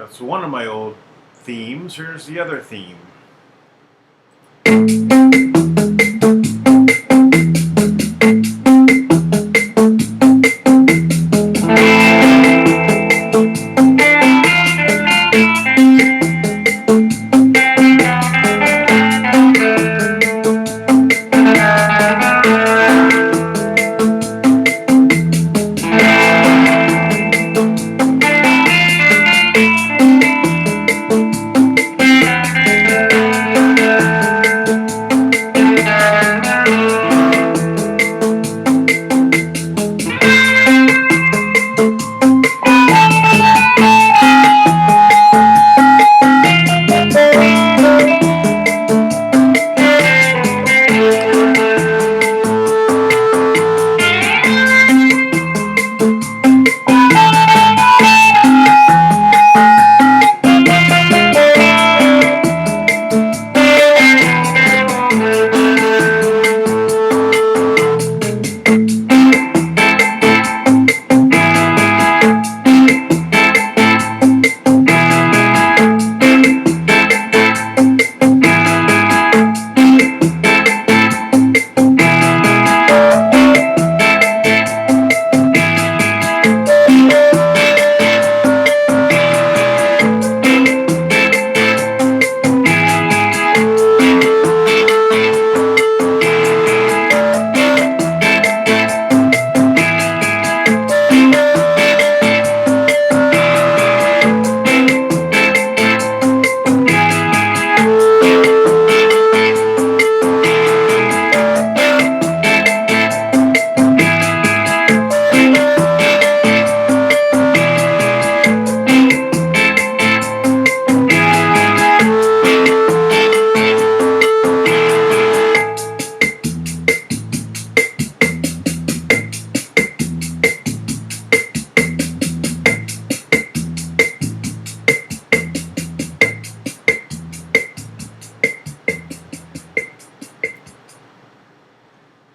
That's one of my old themes. Here's the other theme.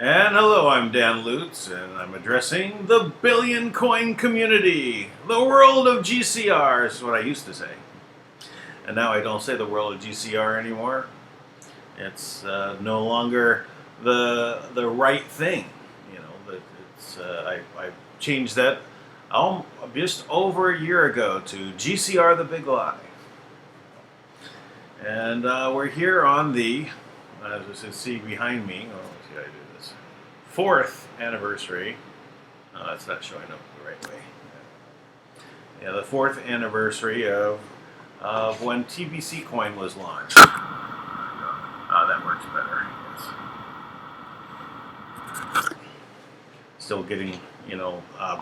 And hello, I'm Dan Lutz, and I'm addressing the Billion Coin Community, the world of GCR, is what I used to say. And now I don't say the world of GCR anymore. It's no longer the right thing. You know, that it's I changed that just over a year ago to GCR the Big Lie. And we're here on the, as you can see behind me, let's see how I do this, 4th anniversary. That's not showing up the right way. Yeah, the 4th anniversary of when TBC coin was launched. That works better. Yes. Still getting,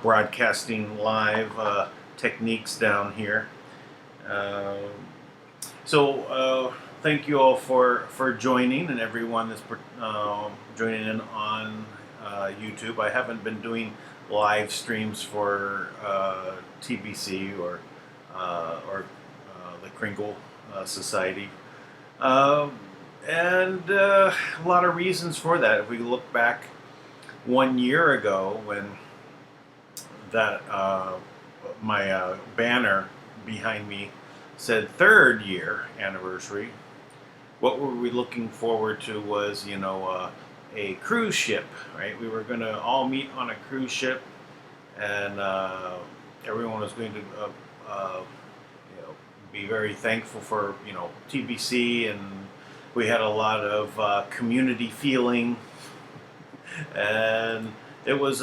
broadcasting live techniques down here. So thank you all for joining, and everyone that's joining in on YouTube. I haven't been doing live streams for TBC or the Kringle Society, and a lot of reasons for that. If we look back 1 year ago, when that my banner behind me said 3rd year anniversary, what were we looking forward to was, a cruise ship, right? We were going to all meet on a cruise ship, and everyone was going to be very thankful for, TBC, and we had a lot of community feeling, and it was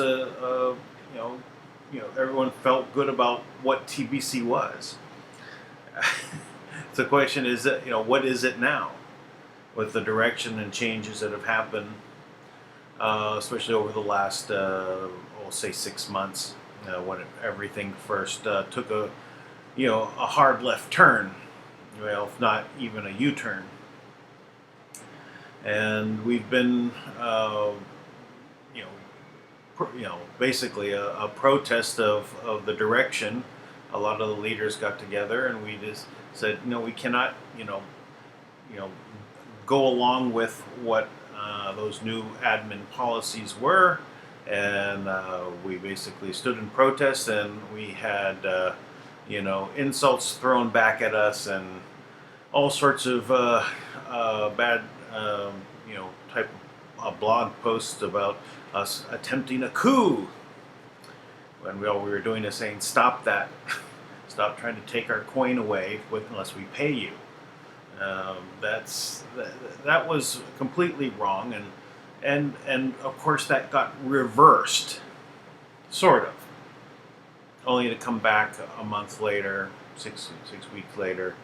everyone felt good about what TBC was. The question is that, what is it now, with the direction and changes that have happened, especially over the last, we'll say 6 months, when everything first took a hard left turn, well, if not even a U-turn, and we've been, basically a protest of the direction. A lot of the leaders got together, and we just said, no, we cannot, go along with what those new admin policies were, and we basically stood in protest, and we had, insults thrown back at us, and all sorts of bad, type of blog posts about us attempting a coup, when all we were doing is saying, stop that. Stop trying to take our coin away unless we pay you. That was completely wrong, and of course that got reversed, sort of, only to come back a month later, six weeks later,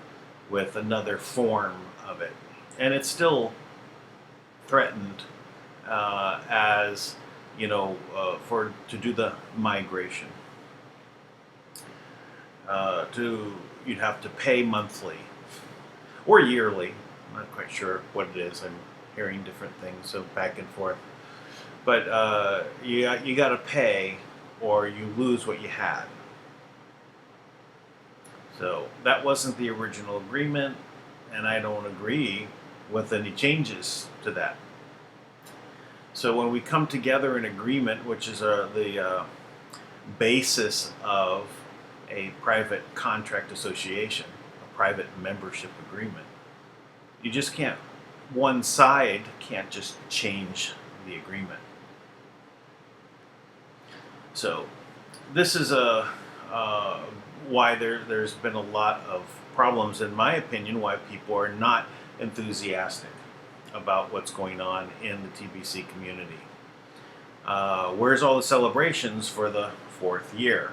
with another form of it, and it's still threatened as to do the migration. You'd have to pay monthly or yearly. I'm not quite sure what it is. I'm hearing different things, so back and forth. But you got to pay, or you lose what you had. So that wasn't the original agreement, and I don't agree with any changes to that. So when we come together in agreement, which is the basis of a private contract association, a private membership agreement, you just can't, one side can't just change the agreement. So this is why there's been a lot of problems, in my opinion, why people are not enthusiastic about what's going on in the TBC community. Where's all the celebrations for the 4th year?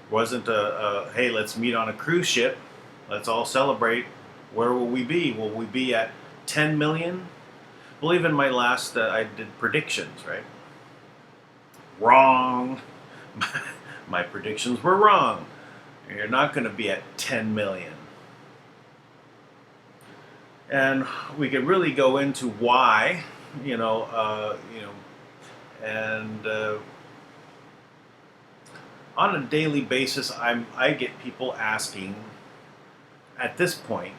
Wasn't hey, let's meet on a cruise ship, let's all celebrate. Where will we be? Will we be at 10 million? I believe in my last, I did predictions, right? Wrong. My predictions were wrong. You're not going to be at 10 million. And we could really go into why, and on a daily basis, I get people asking, at this point,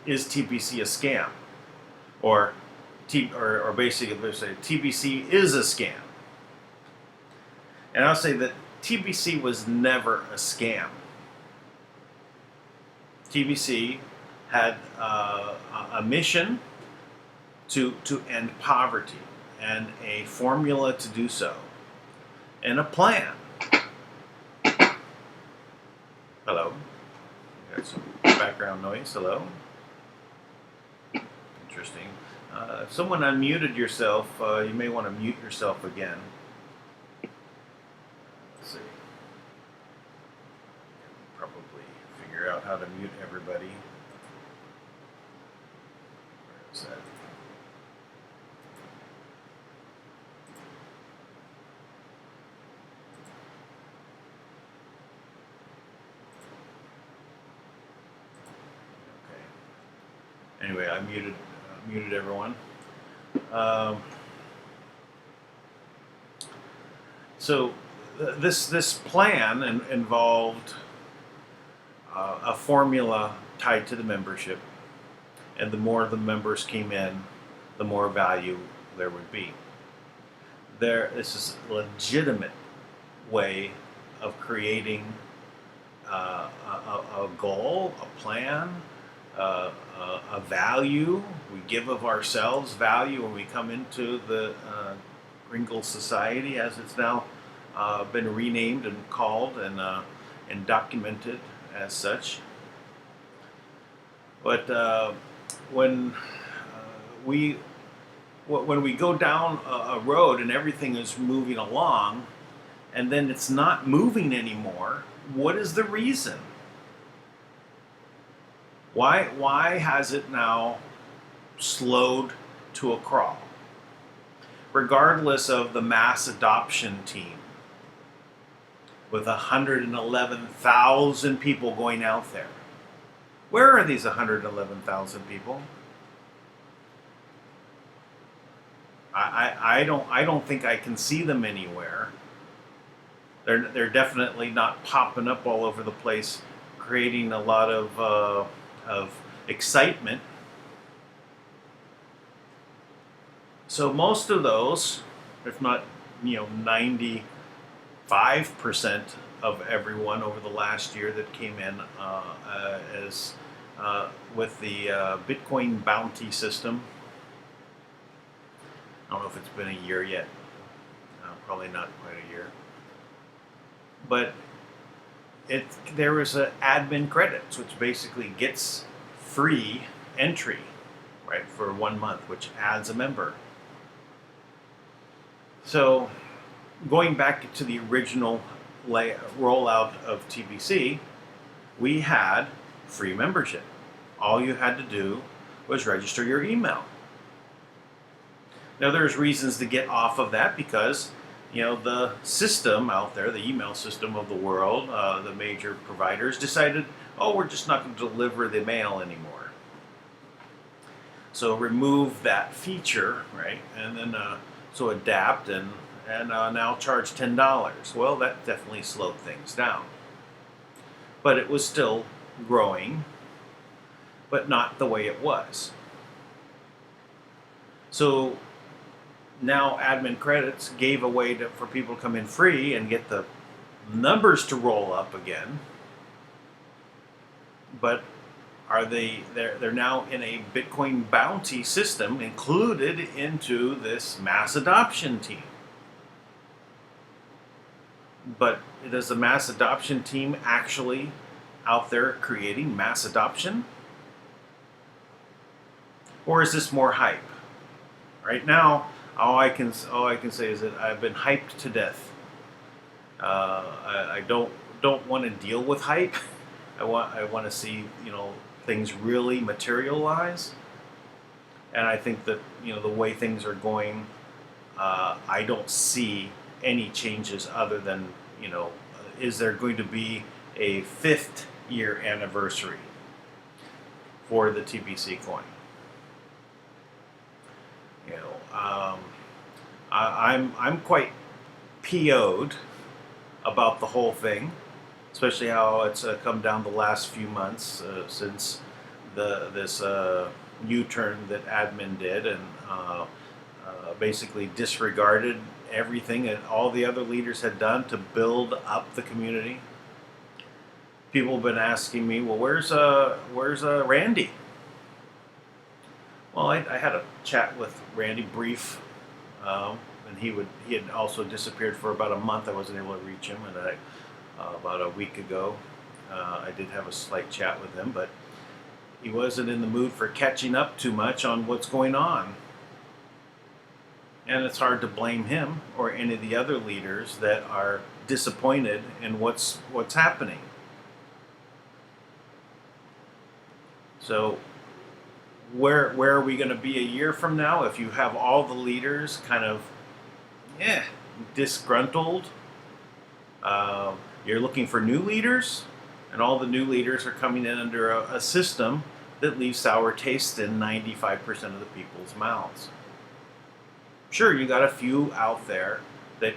is TBC a scam? Or basically, they say TBC is a scam. And I'll say that TBC was never a scam. TBC had a mission to end poverty and a formula to do so and a plan. Hello. Got some background noise. Hello. Interesting. If someone unmuted yourself, you may want to mute yourself again. Let's see. Probably figure out how to mute everybody. Where is that? Anyway, I muted everyone. So this plan involved a formula tied to the membership, and the more the members came in, the more value there would be. This is a legitimate way of creating a goal, a plan. A value. We give of ourselves value when we come into the Kringle Society, as it's now been renamed and called and documented as such. But when we go down a road and everything is moving along, and then it's not moving anymore, what is the reason? Why has it now slowed to a crawl? Regardless of the mass adoption team, with 111,000 people going out there. Where are these 111,000 people? I don't think I can see them anywhere. They're definitely not popping up all over the place, creating a lot of excitement. So most of those, if not 95% of everyone over the last year that came in as with the Bitcoin bounty system. I don't know if it's been a year yet. Probably not quite a year. But there was an admin credits, which basically gets free entry, right, for 1 month, which adds a member. So going back to the original rollout of TBC, we had free membership. All you had to do was register your email. Now there's reasons to get off of that because the system out there, the email system of the world, the major providers decided, we're just not going to deliver the mail anymore. So remove that feature, right? And then so adapt and now charge $10. Well, that definitely slowed things down. But it was still growing, but not the way it was. So now admin credits gave a way for people to come in free and get the numbers to roll up again. But they're now in a Bitcoin bounty system included into this mass adoption team. But does the mass adoption team actually out there creating mass adoption? Or is this more hype? Right now, all I can say is that I've been hyped to death. I don't want to deal with hype. I want to see things really materialize. And I think that the way things are going, I don't see any changes other than is there going to be a 5th year anniversary for the TBC coin? I'm quite PO'd about the whole thing, especially how it's come down the last few months since this U-turn that admin did and basically disregarded everything that all the other leaders had done to build up the community. People have been asking me, well, where's Randy? Well, I had a chat with Randy, brief, and he had also disappeared for about a month. I wasn't able to reach him, and about a week ago, I did have a slight chat with him, but he wasn't in the mood for catching up too much on what's going on. And it's hard to blame him or any of the other leaders that are disappointed in what's happening. So where are we going to be a year from now if you have all the leaders kind of disgruntled? You're looking for new leaders, and all the new leaders are coming in under a system that leaves sour taste in 95% of the people's mouths. Sure, you got a few out there that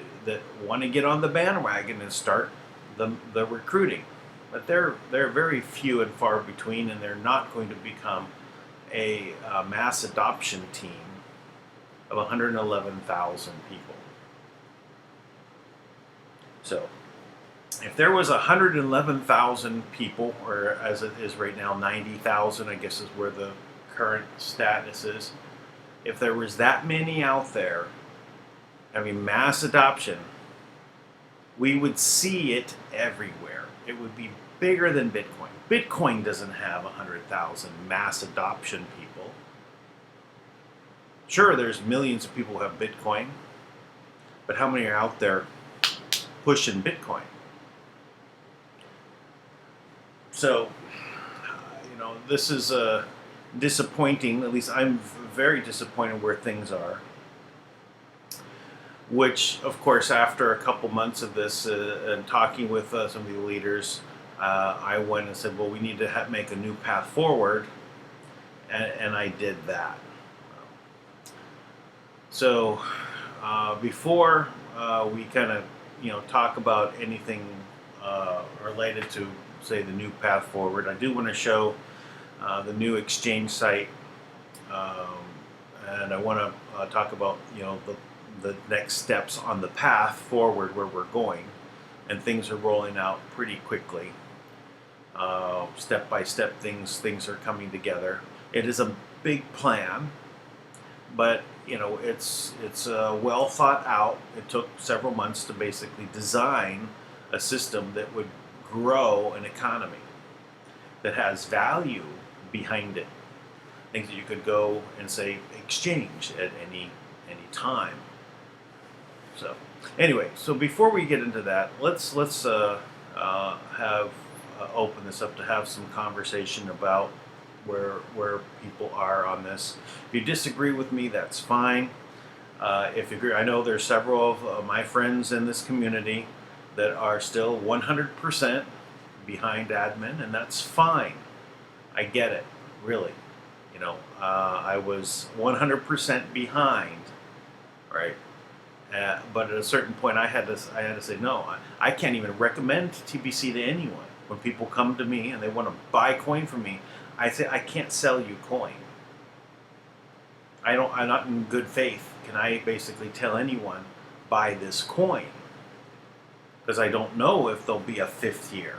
want to get on the bandwagon and start the recruiting, but they're very few and far between, and they're not going to become a mass adoption team of 111,000 people. So, if there was 111,000 people, or as it is right now, 90,000, I guess is where the current status is. If there was that many out there having mass adoption, we would see it everywhere. It would be bigger than Bitcoin. Bitcoin doesn't have 100,000 mass adoption people. Sure, there's millions of people who have Bitcoin, but how many are out there pushing Bitcoin? So, this is disappointing. At least I'm very disappointed where things are. Which, of course, after a couple months of this and talking with some of the leaders, I went and said, well, we need to make a new path forward. And I did that. So, before we kind of, talk about anything related to, say, the new path forward, I do want to show the new exchange site, and I want to talk about the next steps on the path forward where we're going, and things are rolling out pretty quickly. Step by step, things are coming together. It is a big plan, but it's well thought out. It took several months to basically design a system that would grow an economy that has value behind it. Things that you could go and say exchange at any time. So anyway, so before we get into that, let's have open this up to have some conversation about where people are on this. If you disagree with me, that's fine. If you agree, I know there's several of my friends in this community that are still 100% behind admin, and that's fine. I get it, really. I was 100% behind, right? But at a certain point, I had to say no. I can't even recommend TBC to anyone. When people come to me and they want to buy coin from me, I say I can't sell you coin. I'm not in good faith. Can I basically tell anyone buy this coin? Because I don't know if there'll be a fifth year.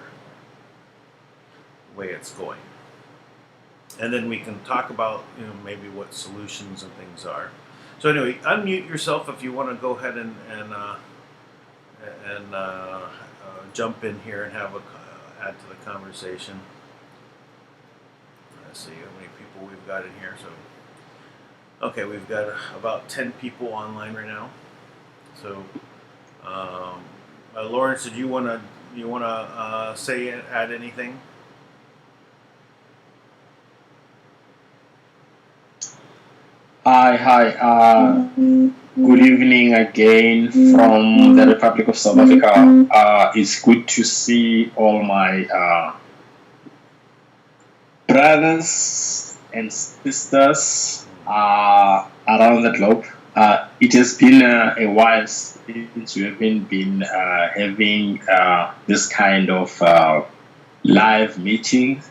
The way it's going. And then we can talk about maybe what solutions and things are. So anyway, unmute yourself if you want to go ahead and jump in here and have add to the conversation. Let's see how many people we've got in here. So, okay, we've got about 10 people online right now. So, Lawrence, did you want to add anything? Hi. Good evening again from the Republic of South Africa. It's good to see all my brothers and sisters around the globe. It has been a while since we haven't been having this kind of live meeting.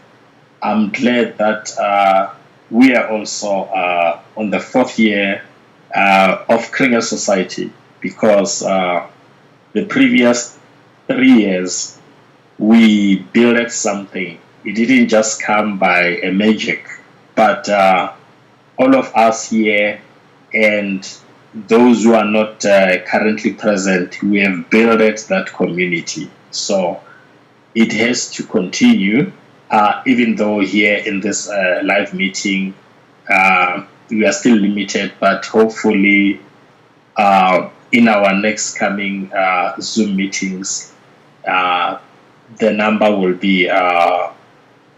I'm glad that we are also on the 4th year of Kringle Society. because the previous 3 years we built something. It didn't just come by a magic, but all of us here and those who are not currently present, we have built that community. So it has to continue, even though here in this live meeting, we are still limited, but hopefully in our next coming Zoom meetings, the number will be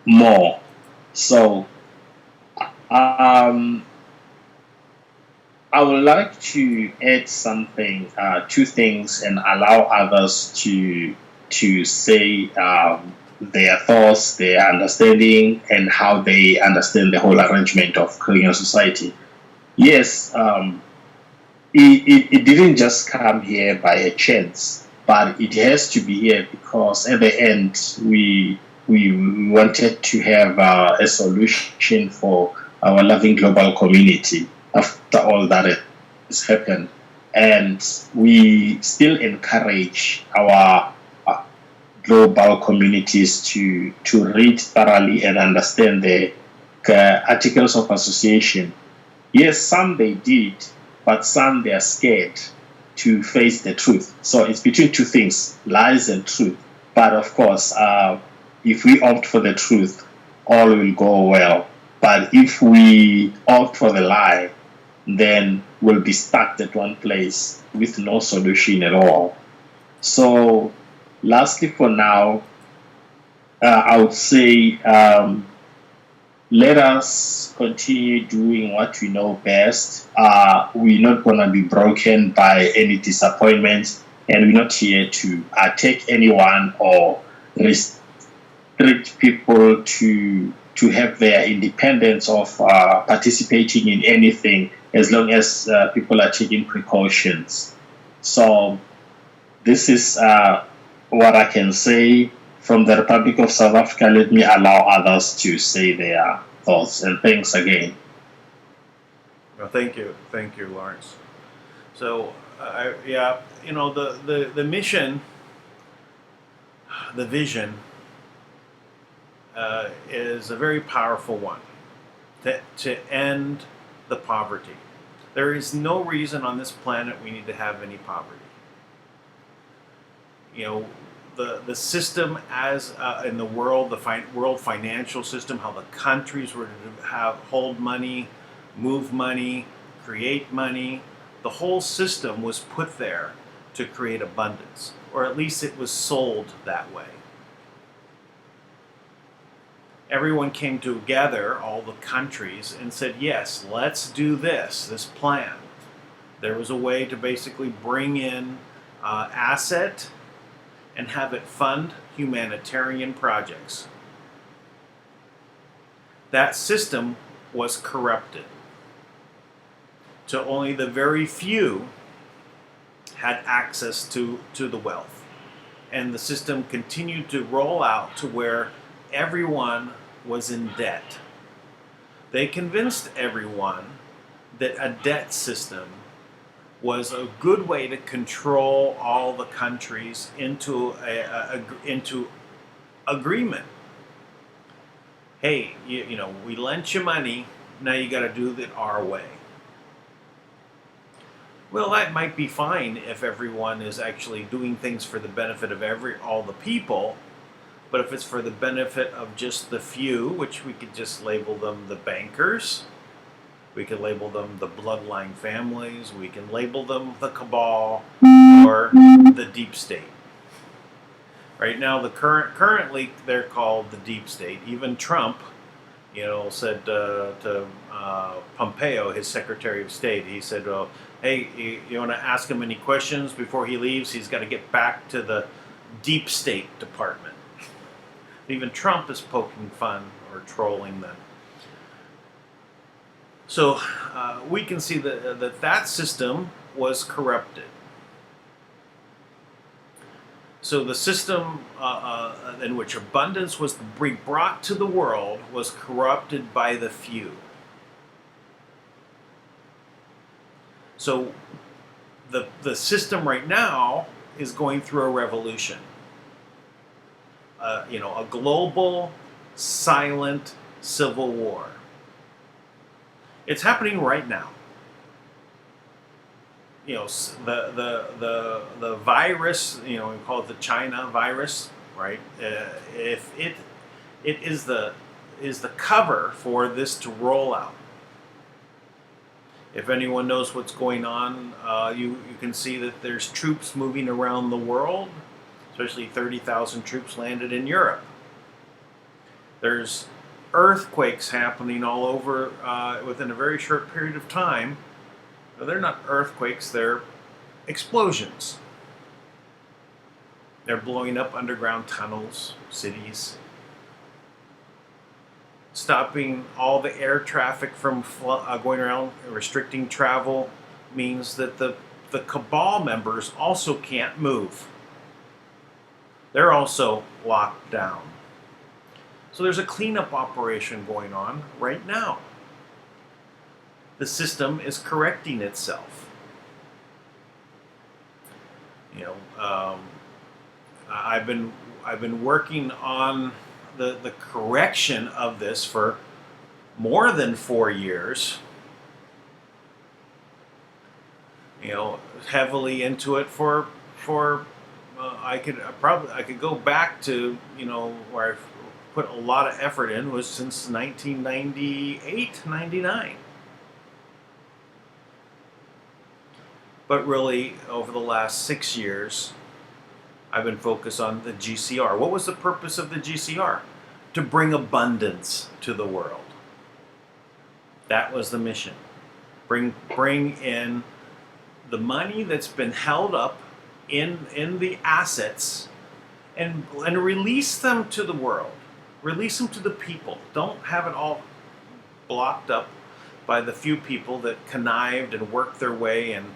more. So I would like to add something, 2 things, and allow others to say their thoughts, their understanding, and how they understand the whole arrangement of Kringle Society. Yes, it didn't just come here by a chance, but it has to be here because at the end we wanted to have a solution for our loving global community after all that has happened, and we still encourage our global communities to read thoroughly and understand the articles of association. Yes, some they did, but some they are scared to face the truth. So it's between 2 things, lies and truth. But of course, if we opt for the truth, all will go well. But if we opt for the lie, then we'll be stuck at one place with no solution at all. So lastly, for now, I would say let us continue doing what we know best. We're not going to be broken by any disappointments, and we're not here to attack anyone or restrict people to have their independence of participating in anything, as long as people are taking precautions. So this is what I can say. From the Republic of South Africa, let me allow others to say their thoughts. And thanks again. Well, thank you, Lawrence. So, yeah, you know, the mission, the vision, is a very powerful one. To end the poverty. There is no reason on this planet we need to have any poverty. You know, the system as in the world, the world financial system, how the countries were to hold money, move money, create money, the whole system was put there to create abundance, or at least it was sold that way. Everyone came together, all the countries, and said, yes, let's do this plan. There was a way to basically bring in asset and have it fund humanitarian projects. That system was corrupted. So only the very few had access to the wealth. And the system continued to roll out to where everyone was in debt. They convinced everyone that a debt system was a good way to control all the countries into agreement. Hey, you know, we lent you money, now you got to do it our way. Well, that might be fine if everyone is actually doing things for the benefit of all the people, but if it's for the benefit of just the few, which we could just label them the bankers, we could label them the bloodline families, we can label them the cabal or the deep state. Right now, currently they're called the deep state. Even Trump, you know, said to Pompeo, his Secretary of State, he said, well, hey, you want to ask him any questions before he leaves? He's got to get back to the deep state department. Even Trump is poking fun or trolling them. So we can see that system was corrupted. So the system in which abundance was brought to the world was corrupted by the few. So the system right now is going through a revolution. A global, silent civil war. It's happening right now. The virus. We call it the China virus, right? If it is the cover for this to roll out. If anyone knows what's going on, you can see that there's troops moving around the world, especially 30,000 troops landed in Europe. There's earthquakes happening all over within a very short period of time. They're not earthquakes, they're explosions. They're blowing up underground tunnels, cities, stopping all the air traffic from going around. Restricting travel means that the cabal members also can't move. They're also locked down. So there's a cleanup operation going on right now. The system is correcting itself. I've been working on the correction of this for more than 4 years. Heavily into it for I could go back to where I've put a lot of effort in was since 1998, 99. But really, over the last 6 years, I've been focused on the GCR. What was the purpose of the GCR? To bring abundance to the world. That was the mission. Bring in the money that's been held up in the assets and release them to the world. Release them to the people. Don't have it all blocked up by the few people that connived and worked their way and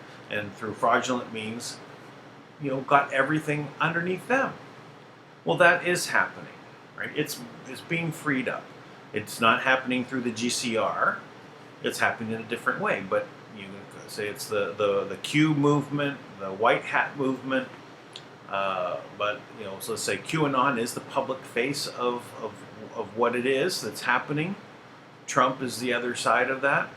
through fraudulent means, got everything underneath them. Well, that is happening, right? It's being freed up. It's not happening through the GCR. It's happening in a different way. But you can say it's the Q movement, the white hat movement. So let's say QAnon is the public face of what it is that's happening. Trump is the other side of that.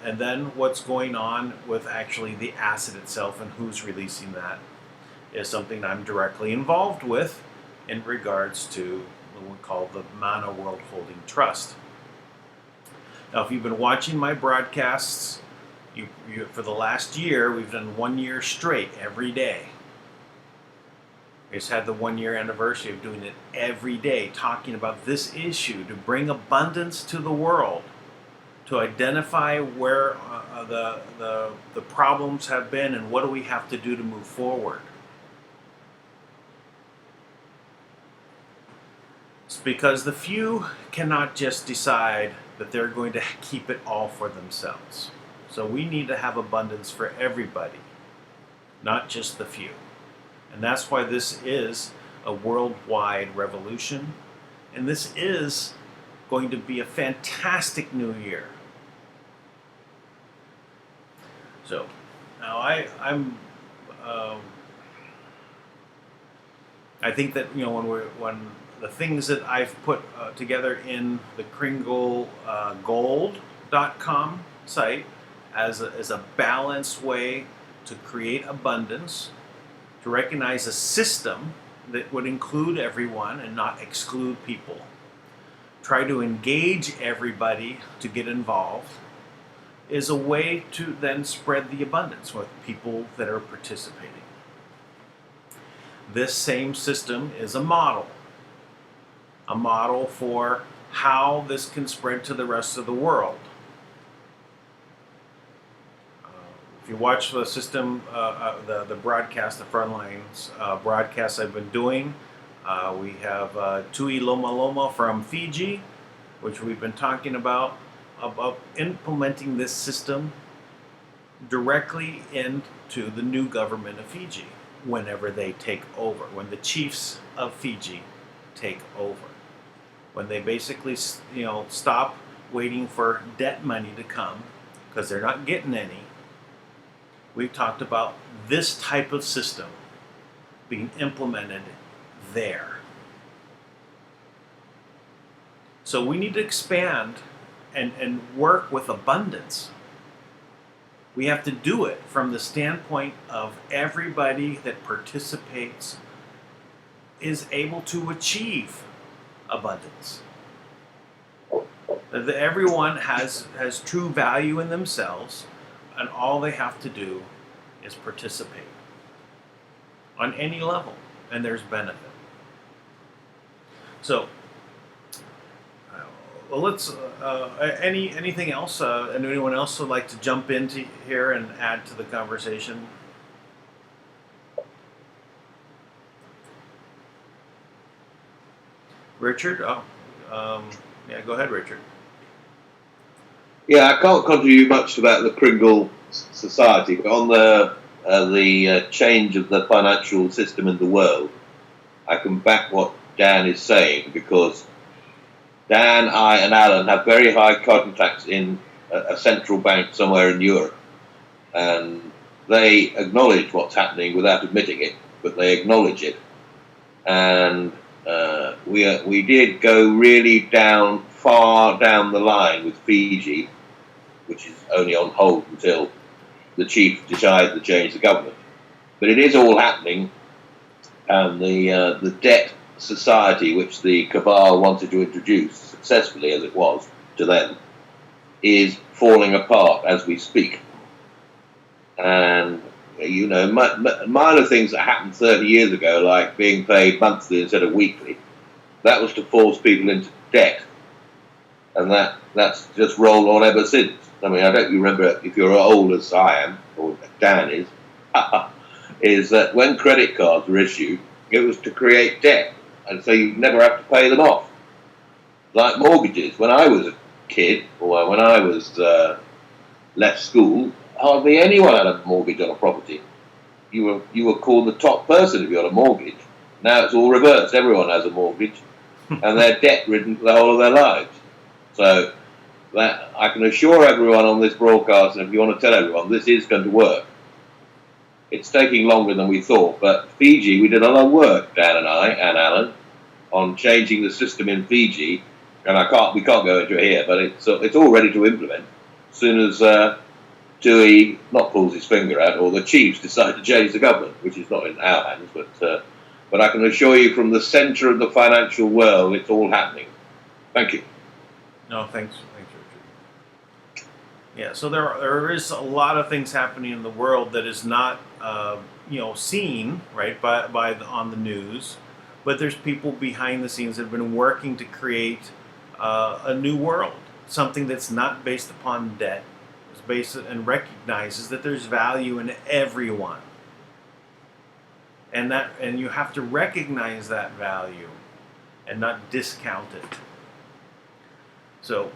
And then what's going on with actually the asset itself and who's releasing that is something I'm directly involved with in regards to what we call the Mana World Holding Trust. Now, if you've been watching my broadcasts, you for the last year, we've done 1 year straight every day. We just had the 1 year anniversary of doing it every day, talking about this issue to bring abundance to the world, to identify where the problems have been and what do we have to do to move forward. It's because the few cannot just decide that they're going to keep it all for themselves. So we need to have abundance for everybody, not just the few. And that's why this is a worldwide revolution. And this is going to be a fantastic new year. So now I think that when the things that I've put together in the kringle.cash site as a balanced way to create abundance, to recognize a system that would include everyone and not exclude people. Try to engage everybody to get involved is a way to then spread the abundance with people that are participating. This same system is a model for how this can spread to the rest of the world. If you watch the system, the broadcast, the Frontlines broadcasts I've been doing, we have Tui Loma Loma from Fiji, which we've been talking about implementing this system directly into the new government of Fiji whenever they take over, when the chiefs of Fiji take over, when they basically stop waiting for debt money to come because they're not getting any, We've talked about this type of system being implemented there. So we need to expand and work with abundance. We have to do it from the standpoint of everybody that participates is able to achieve abundance. That everyone has true value in themselves, and all they have to do is participate on any level, and there's benefit. So, well, let's. Anything else? And anyone else would like to jump into here and add to the conversation? Richard? Oh, yeah. Go ahead, Richard. Yeah, I can't contribute much about the Kringle Society, but on the change of the financial system in the world, I can back what Dan is saying, because Dan, I, and Alan have very high contacts in a central bank somewhere in Europe, and they acknowledge what's happening without admitting it, but they acknowledge it. And we did go really far down the line with Fiji, which is only on hold until the chief decides to change the government. But it is all happening, and the debt society, which the cabal wanted to introduce successfully as it was to them, is falling apart as we speak. And you know, minor things that happened 30 years ago, like being paid monthly instead of weekly, that was to force people into debt, and that's just rolled on ever since. I mean, I don't remember, if you're old as I am, or Dan is, is that when credit cards were issued, it was to create debt, and so you never have to pay them off. Like mortgages, when I was a kid, or when I was left school, hardly anyone had a mortgage on a property. You were called the top person if you had a mortgage. Now it's all reversed. Everyone has a mortgage, and they're debt-ridden for the whole of their lives. So that I can assure everyone on this broadcast, and if you want to tell everyone, this is going to work. It's taking longer than we thought, but Fiji, we did a lot of work, Dan and I and Alan, on changing the system in Fiji, and we can't go into it here, but it's all ready to implement as soon as Dewey not pulls his finger out, or the chiefs decide to change the government, which is not in our hands, but I can assure you, from the centre of the financial world, it's all happening. Thank you. No, thanks, Richard. Yeah, so there is a lot of things happening in the world that is not seen, right, on the news, but there's people behind the scenes that have been working to create a new world, something that's not based upon debt, is based and recognizes that there's value in everyone, and you have to recognize that value and not discount it. So,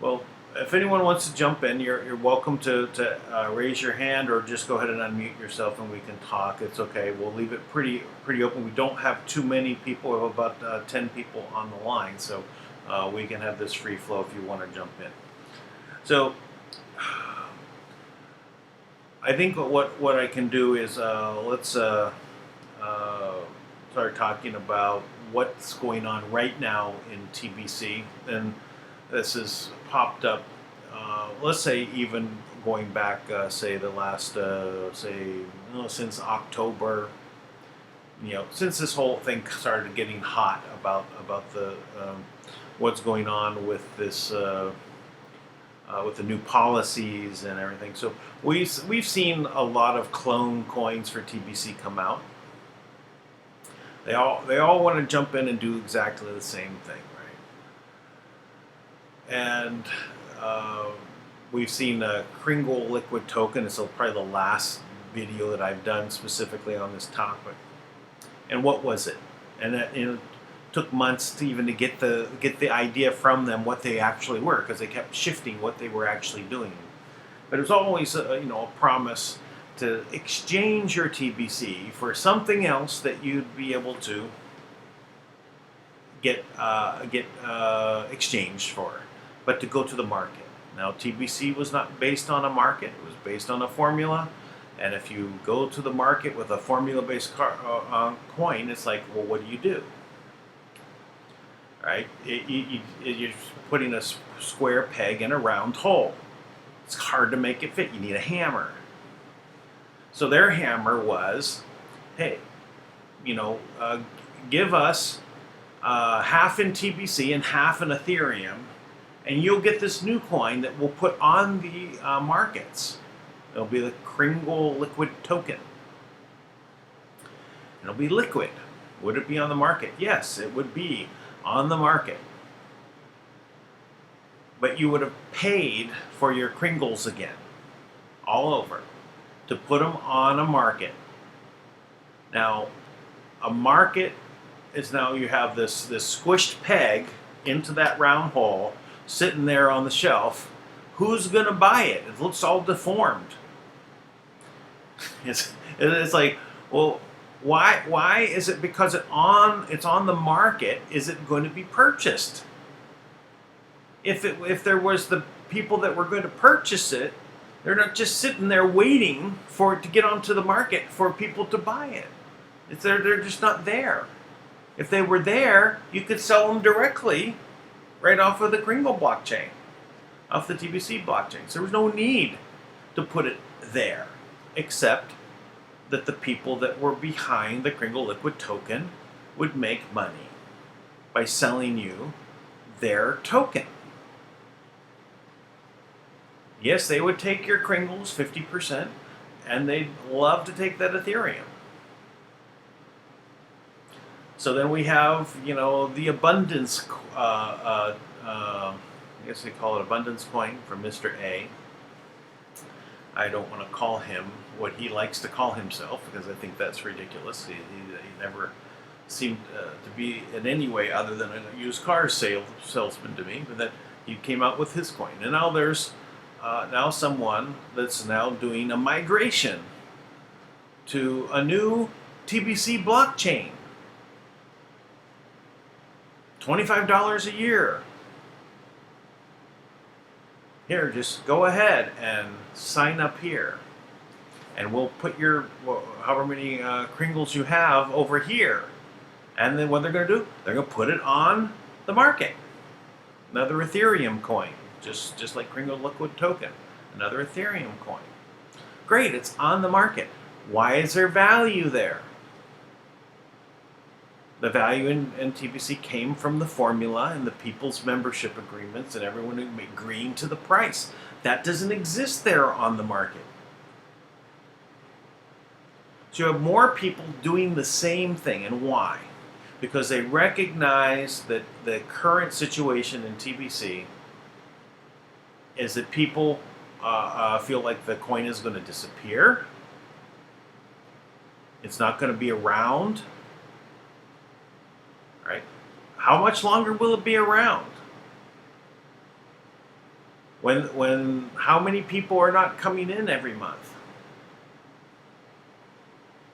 well, if anyone wants to jump in, you're welcome to raise your hand, or just go ahead and unmute yourself and we can talk. It's okay. We'll leave it pretty open. We don't have too many people. We have about 10 people on the line, so we can have this free flow if you want to jump in. So, I think what I can do is let's start talking about what's going on right now in TBC, and this has popped up. Let's say even going back, say the last, since October. Since this whole thing started getting hot about the what's going on with this. With the new policies and everything, so we've seen a lot of clone coins for TBC come out. They all want to jump in and do exactly the same thing, right? And we've seen a Kringle liquid token. It's probably the last video that I've done specifically on this topic. And what was it? And it took months to even get the idea from them what they actually were, because they kept shifting what they were actually doing. But it was always a promise to exchange your TBC for something else that you'd be able to get exchanged for, but to go to the market. Now, TBC was not based on a market, it was based on a formula. And if you go to the market with a formula-based coin, it's like, well, what do? Right? You're putting a square peg in a round hole. It's hard to make it fit. You need a hammer. So their hammer was, hey, give us half in TBC and half in Ethereum, and you'll get this new coin that we'll put on the markets. It'll be the Kringle liquid token. It'll be liquid. Would it be on the market? Yes, it would be on the market. But you would have paid for your Kringles again, all over, to put them on a market. Now, a market is now you have this squished peg into that round hole, sitting there on the shelf. Who's going to buy it? It looks all deformed. It's like, well, why is it because it's on the market? Is it going to be purchased? If there was the people that were going to purchase it, they're not just sitting there waiting for it to get onto the market for people to buy it. They're just not there. If they were there, you could sell them directly right off of the Kringle blockchain, off the TBC blockchain. So there was no need to put it there, except that the people that were behind the Kringle liquid token would make money by selling you their token. Yes, they would take your Kringles 50%, and they'd love to take that Ethereum. So then we have, the abundance, I guess they call it abundance coin from Mr. A. I don't want to call him what he likes to call himself, because I think that's ridiculous. He never seemed to be in any way other than a used car salesman to me, but that he came out with his coin. And now there's now someone that's now doing a migration to a new TBC blockchain. $25 a year. Here, just go ahead and sign up here. And we'll put your, however many Kringles you have over here. And then what they're going to do, they're going to put it on the market. Another Ethereum coin, just like Kringle Liquid Token. Another Ethereum coin. Great, it's on the market. Why is there value there? The value in TBC came from the formula and the people's membership agreements and everyone agreeing to the price. That doesn't exist there on the market. So you have more people doing the same thing. And why? Because they recognize that the current situation in TBC is that people feel like the coin is going to disappear. It's not going to be around. Right? How much longer will it be around? When how many people are not coming in every month?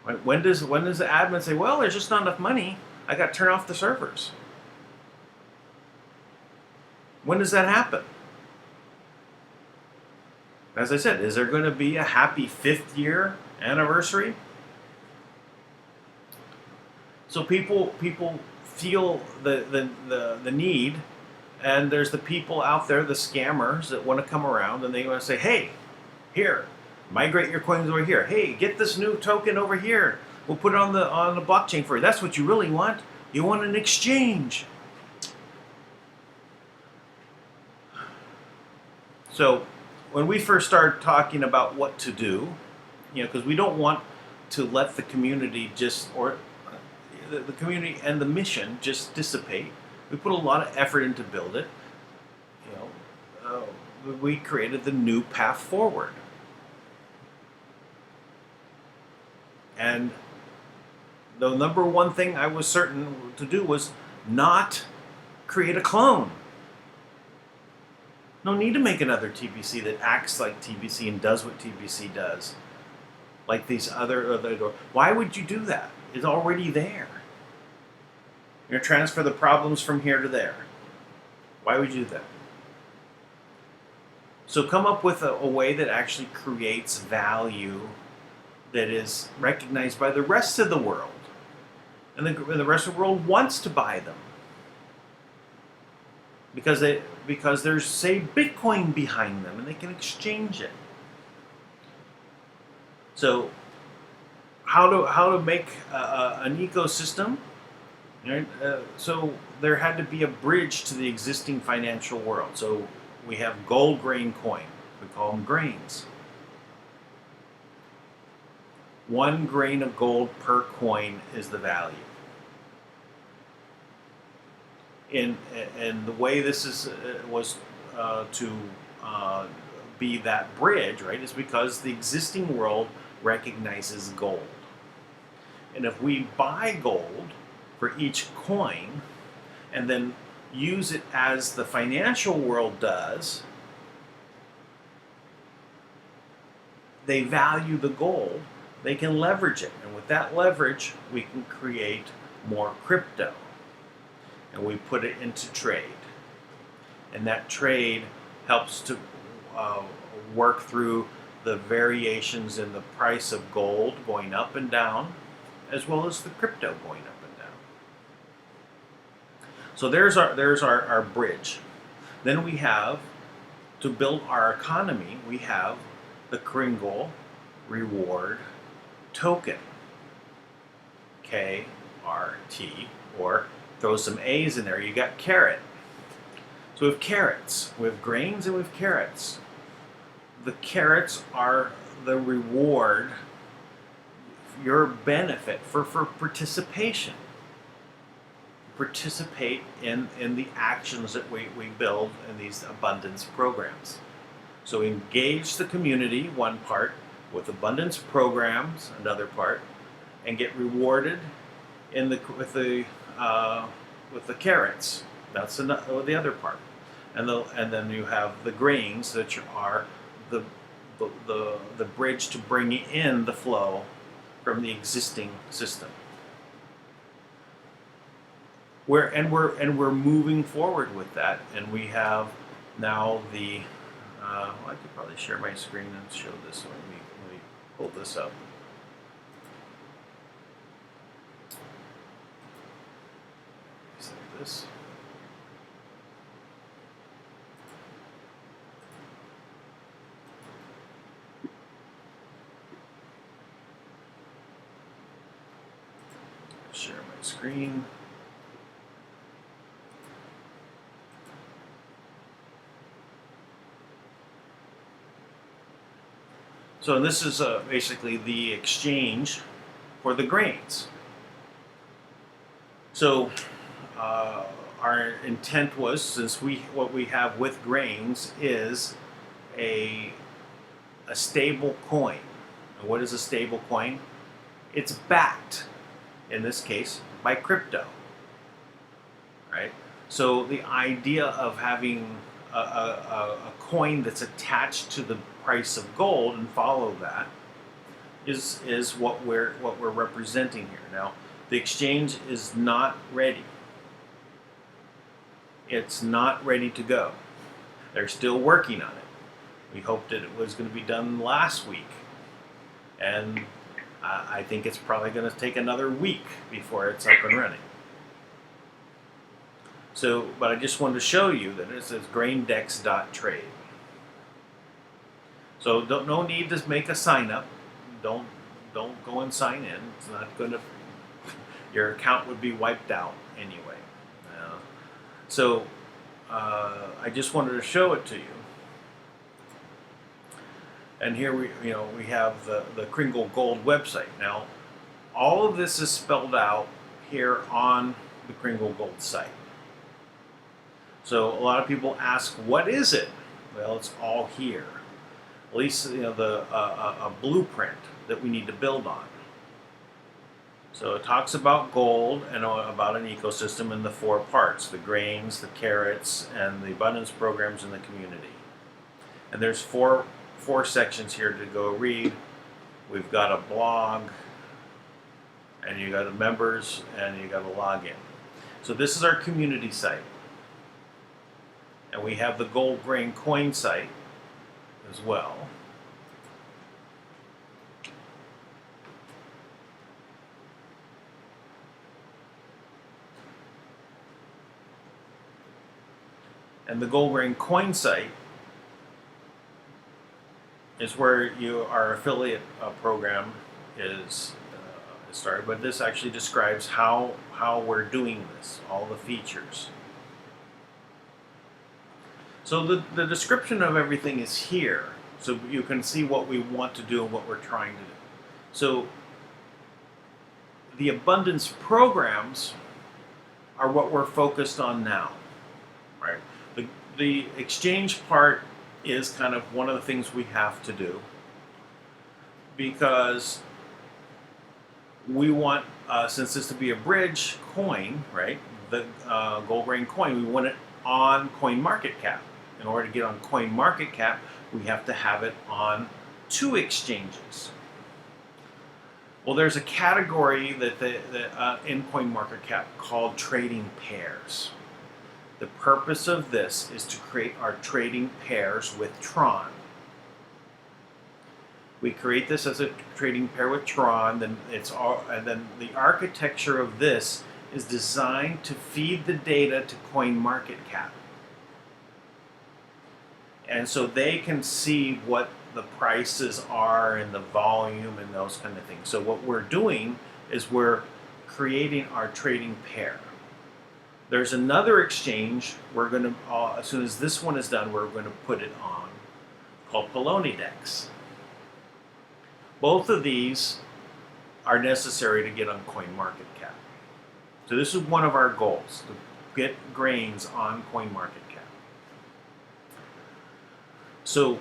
Right? When does the admin say, well, there's just not enough money, I got to turn off the servers? When does that happen? As I said, is there going to be a happy 5th year anniversary? So people feel the need, and there's the people out there, the scammers that want to come around and they want to say, hey, here, migrate your coins over here. Hey, get this new token over here. We'll put it on the blockchain for you. That's what you really want. You want an exchange. So when we first started talking about what to do, because we don't want to let the community the community and the mission just dissipate. We put a lot of effort in to build it. We created the new path forward. And the number one thing I was certain to do was not create a clone. No need to make another TBC that acts like TBC and does what TBC does. Like these other why would you do that? It's already there. You're going to transfer the problems from here to there. Why would you do that? So come up with a way that actually creates value that is recognized by the rest of the world. And the rest of the world wants to buy them. Because there's, say, Bitcoin behind them and they can exchange it. So how to make an ecosystem? Right? So there had to be a bridge to the existing financial world. So we have gold grain coin. We call them grains. 1 grain of gold per coin is the value. And the way this was to be that bridge, right, is because the existing world recognizes gold. And if we buy gold for each coin and then use it as the financial world does, they value the gold, they can leverage it. And with that leverage, we can create more crypto. And we put it into trade. And that trade helps to work through the variations in the price of gold going up and down, as well as the crypto going up and down. So there's our bridge. Then we have, to build our economy, we have the Kringle Reward Token. KRT, or throw some A's in there, you got carrot. So we have carrots, we have grains, and we have carrots. The carrots are the reward, your benefit for participation. Participate in the actions that we build in these abundance programs. So engage the community, one part, with abundance programs, another part, and get rewarded with the carrots. That's the other part, and then you have the grains that are the bridge to bring in the flow from the existing system. We're moving forward with that, and we have now the. I could probably share my screen and show this. Let me pull this up. This. Share my screen. So this is basically the exchange for the grains. So our intent was, since what we have with grains is a stable coin. And what is a stable coin? It's backed, in this case, by crypto. Right? So the idea of having a coin that's attached to the price of gold and follow that is what we're representing here. Now, the exchange is not ready. It's not ready to go. They're still working on it. We hoped that it was going to be done last week, and I think it's probably going to take another week before it's up and running. So, but I just wanted to show you that it says graindex.trade. So no need to make a sign up. Don't go and sign in. It's not going to. Your account would be wiped out anyway. So I just wanted to show it to you. And here we have the Kringle Gold website. Now, all of this is spelled out here on the Kringle Gold site. So a lot of people ask, what is it? Well, it's all here. At least a blueprint that we need to build on. So it talks about gold and about an ecosystem in the 4 parts: the grains, the carrots, and the abundance programs in the community. And there's four sections here to go read. We've got a blog, and you got the members, and you got a login. So this is our community site. And we have the gold grain coin site, as well. And the Gold Grain Coin site is where our affiliate program is started. But this actually describes how we're doing this, all the features. So the description of everything is here, so you can see what we want to do and what we're trying to do. So the abundance programs are what we're focused on now, right? The exchange part is kind of one of the things we have to do, because we want, since this to be a bridge coin, right, the Gold Grain coin, we want it on CoinMarketCap. In order to get on CoinMarketCap, we have to have it on 2 exchanges. Well, there's a category that in CoinMarketCap called trading pairs. The purpose of this is to create our trading pairs with Tron. We create this as a trading pair with Tron, then the architecture of this is designed to feed the data to CoinMarketCap. And so they can see what the prices are and the volume and those kind of things. So what we're doing is we're creating our trading pair. There's another exchange we're going to, as soon as this one is done, we're going to put it on, called Poloniedex. Both of these are necessary to get on CoinMarketCap. So this is one of our goals, to get grains on CoinMarketCap. So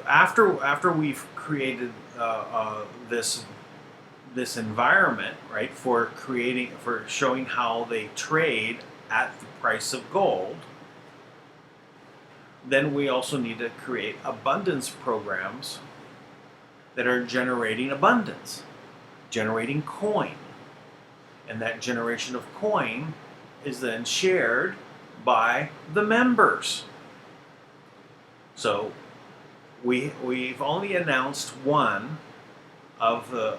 after we've created this environment, right, for showing how they trade at the price of gold, then we also need to create abundance programs that are generating abundance, generating coin. And that generation of coin is then shared by the members. So we've only announced one of the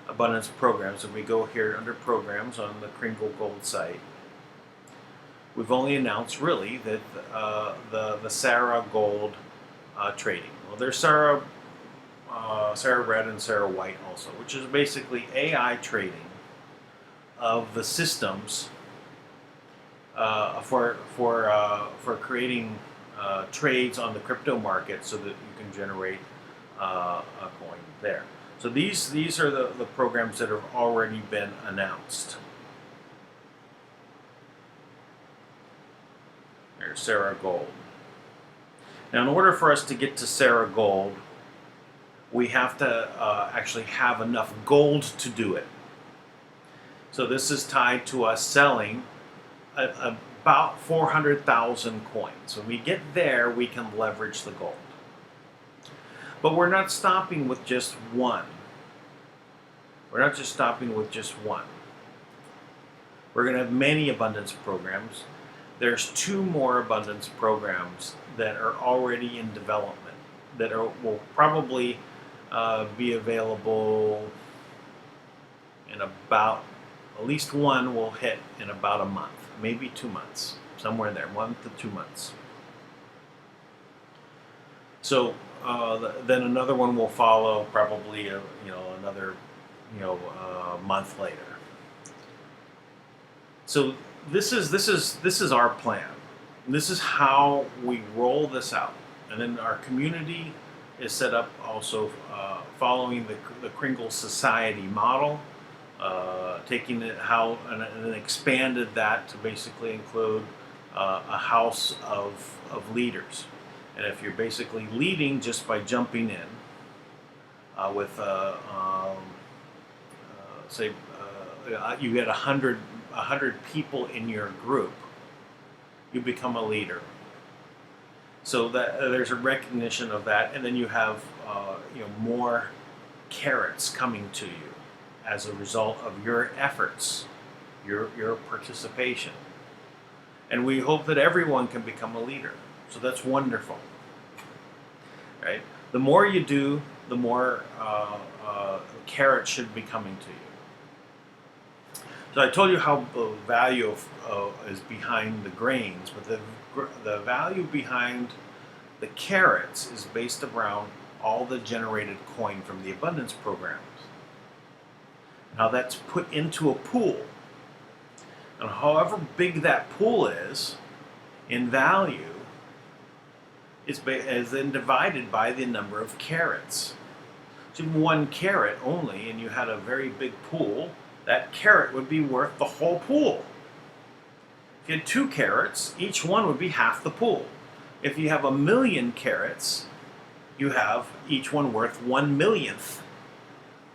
abundance programs. If we go here under programs on the Kringle Gold site, we've only announced really that the Sarah Gold trading. Well, there's Sarah Red and Sarah White also, which is basically AI trading of the systems for creating trades on the crypto market, so that you can generate a coin there. So these are the programs that have already been announced. There's Sarah Gold. Now, in order for us to get to Sarah Gold, we have to actually have enough gold to do it. So this is tied to us selling about 400,000 coins. When we get there, we can leverage the gold. But we're not stopping with just one. We're not just stopping with just one. We're going to have many abundance programs. There's 2 more abundance programs that are already in development that will probably be available in about, at least one will hit in about a month, maybe 2 months, somewhere in there, 1 to 2 months. So then another one will follow probably another month later. So this is our plan. This is how we roll this out, and then our community is set up also following the Kringle Society model, taking it and then expanded that to basically include a house of leaders. And if you're basically leading just by jumping in with say you get 100 people in your group, you become a leader. So that there's a recognition of that, and then you have more carrots coming to you as a result of your efforts, your participation. And we hope that everyone can become a leader. So that's wonderful, right? The more you do, the more carrots should be coming to you. So I told you how the value is behind the grains, but the value behind the carrots is based around all the generated coin from the abundance programs. Now that's put into a pool. And however big that pool is in value is then divided by the number of carrots. So one carrot only, and you had a very big pool, that carrot would be worth the whole pool. If you had 2 carrots, each one would be half the pool. If you have 1,000,000 carrots, you have each one worth 1/1,000,000th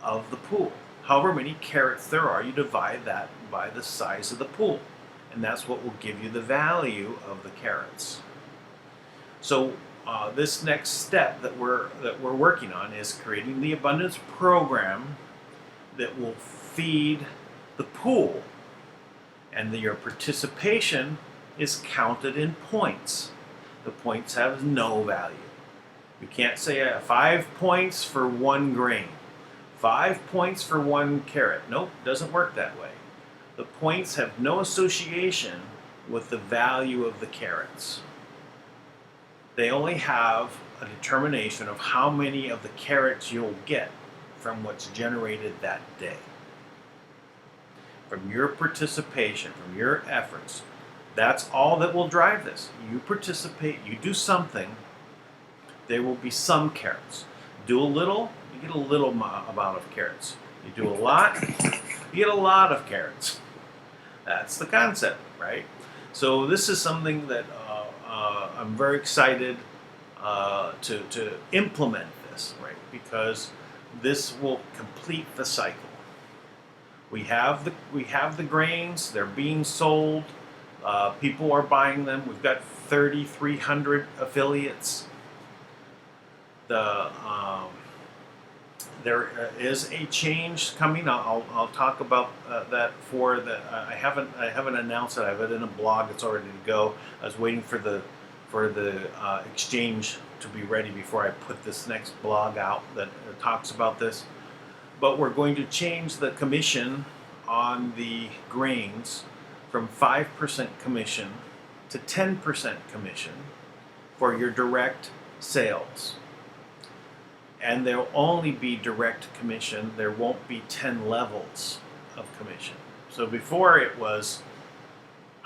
of the pool. However many carrots there are, you divide that by the size of the pool. And that's what will give you the value of the carrots. So this next step that we're working on is creating the abundance program that will feed the pool. And your participation is counted in points. The points have no value. You can't say 5 points for 1 grain. 5 points for 1 carrot. Nope, doesn't work that way. The points have no association with the value of the carrots. They only have a determination of how many of the carrots you'll get from what's generated that day. From your participation, from your efforts. That's all that will drive this. You participate, you do something, there will be some carrots. Do a little, you get a little amount of carrots. You do a lot, you get a lot of carrots. That's the concept, right? So this is something that I'm very excited to implement this, right? Because this will complete the cycle. We have the grains, they're being sold, people are buying them. We've got 3,300 affiliates. There is a change coming. I'll talk about that for the. I haven't announced it. I have it in a blog. It's already to go. I was waiting for the exchange to be ready before I put this next blog out that talks about this. But we're going to change the commission on the grains from 5% commission to 10% commission for your direct sales. And there'll only be direct commission. There won't be 10 levels of commission. So before it was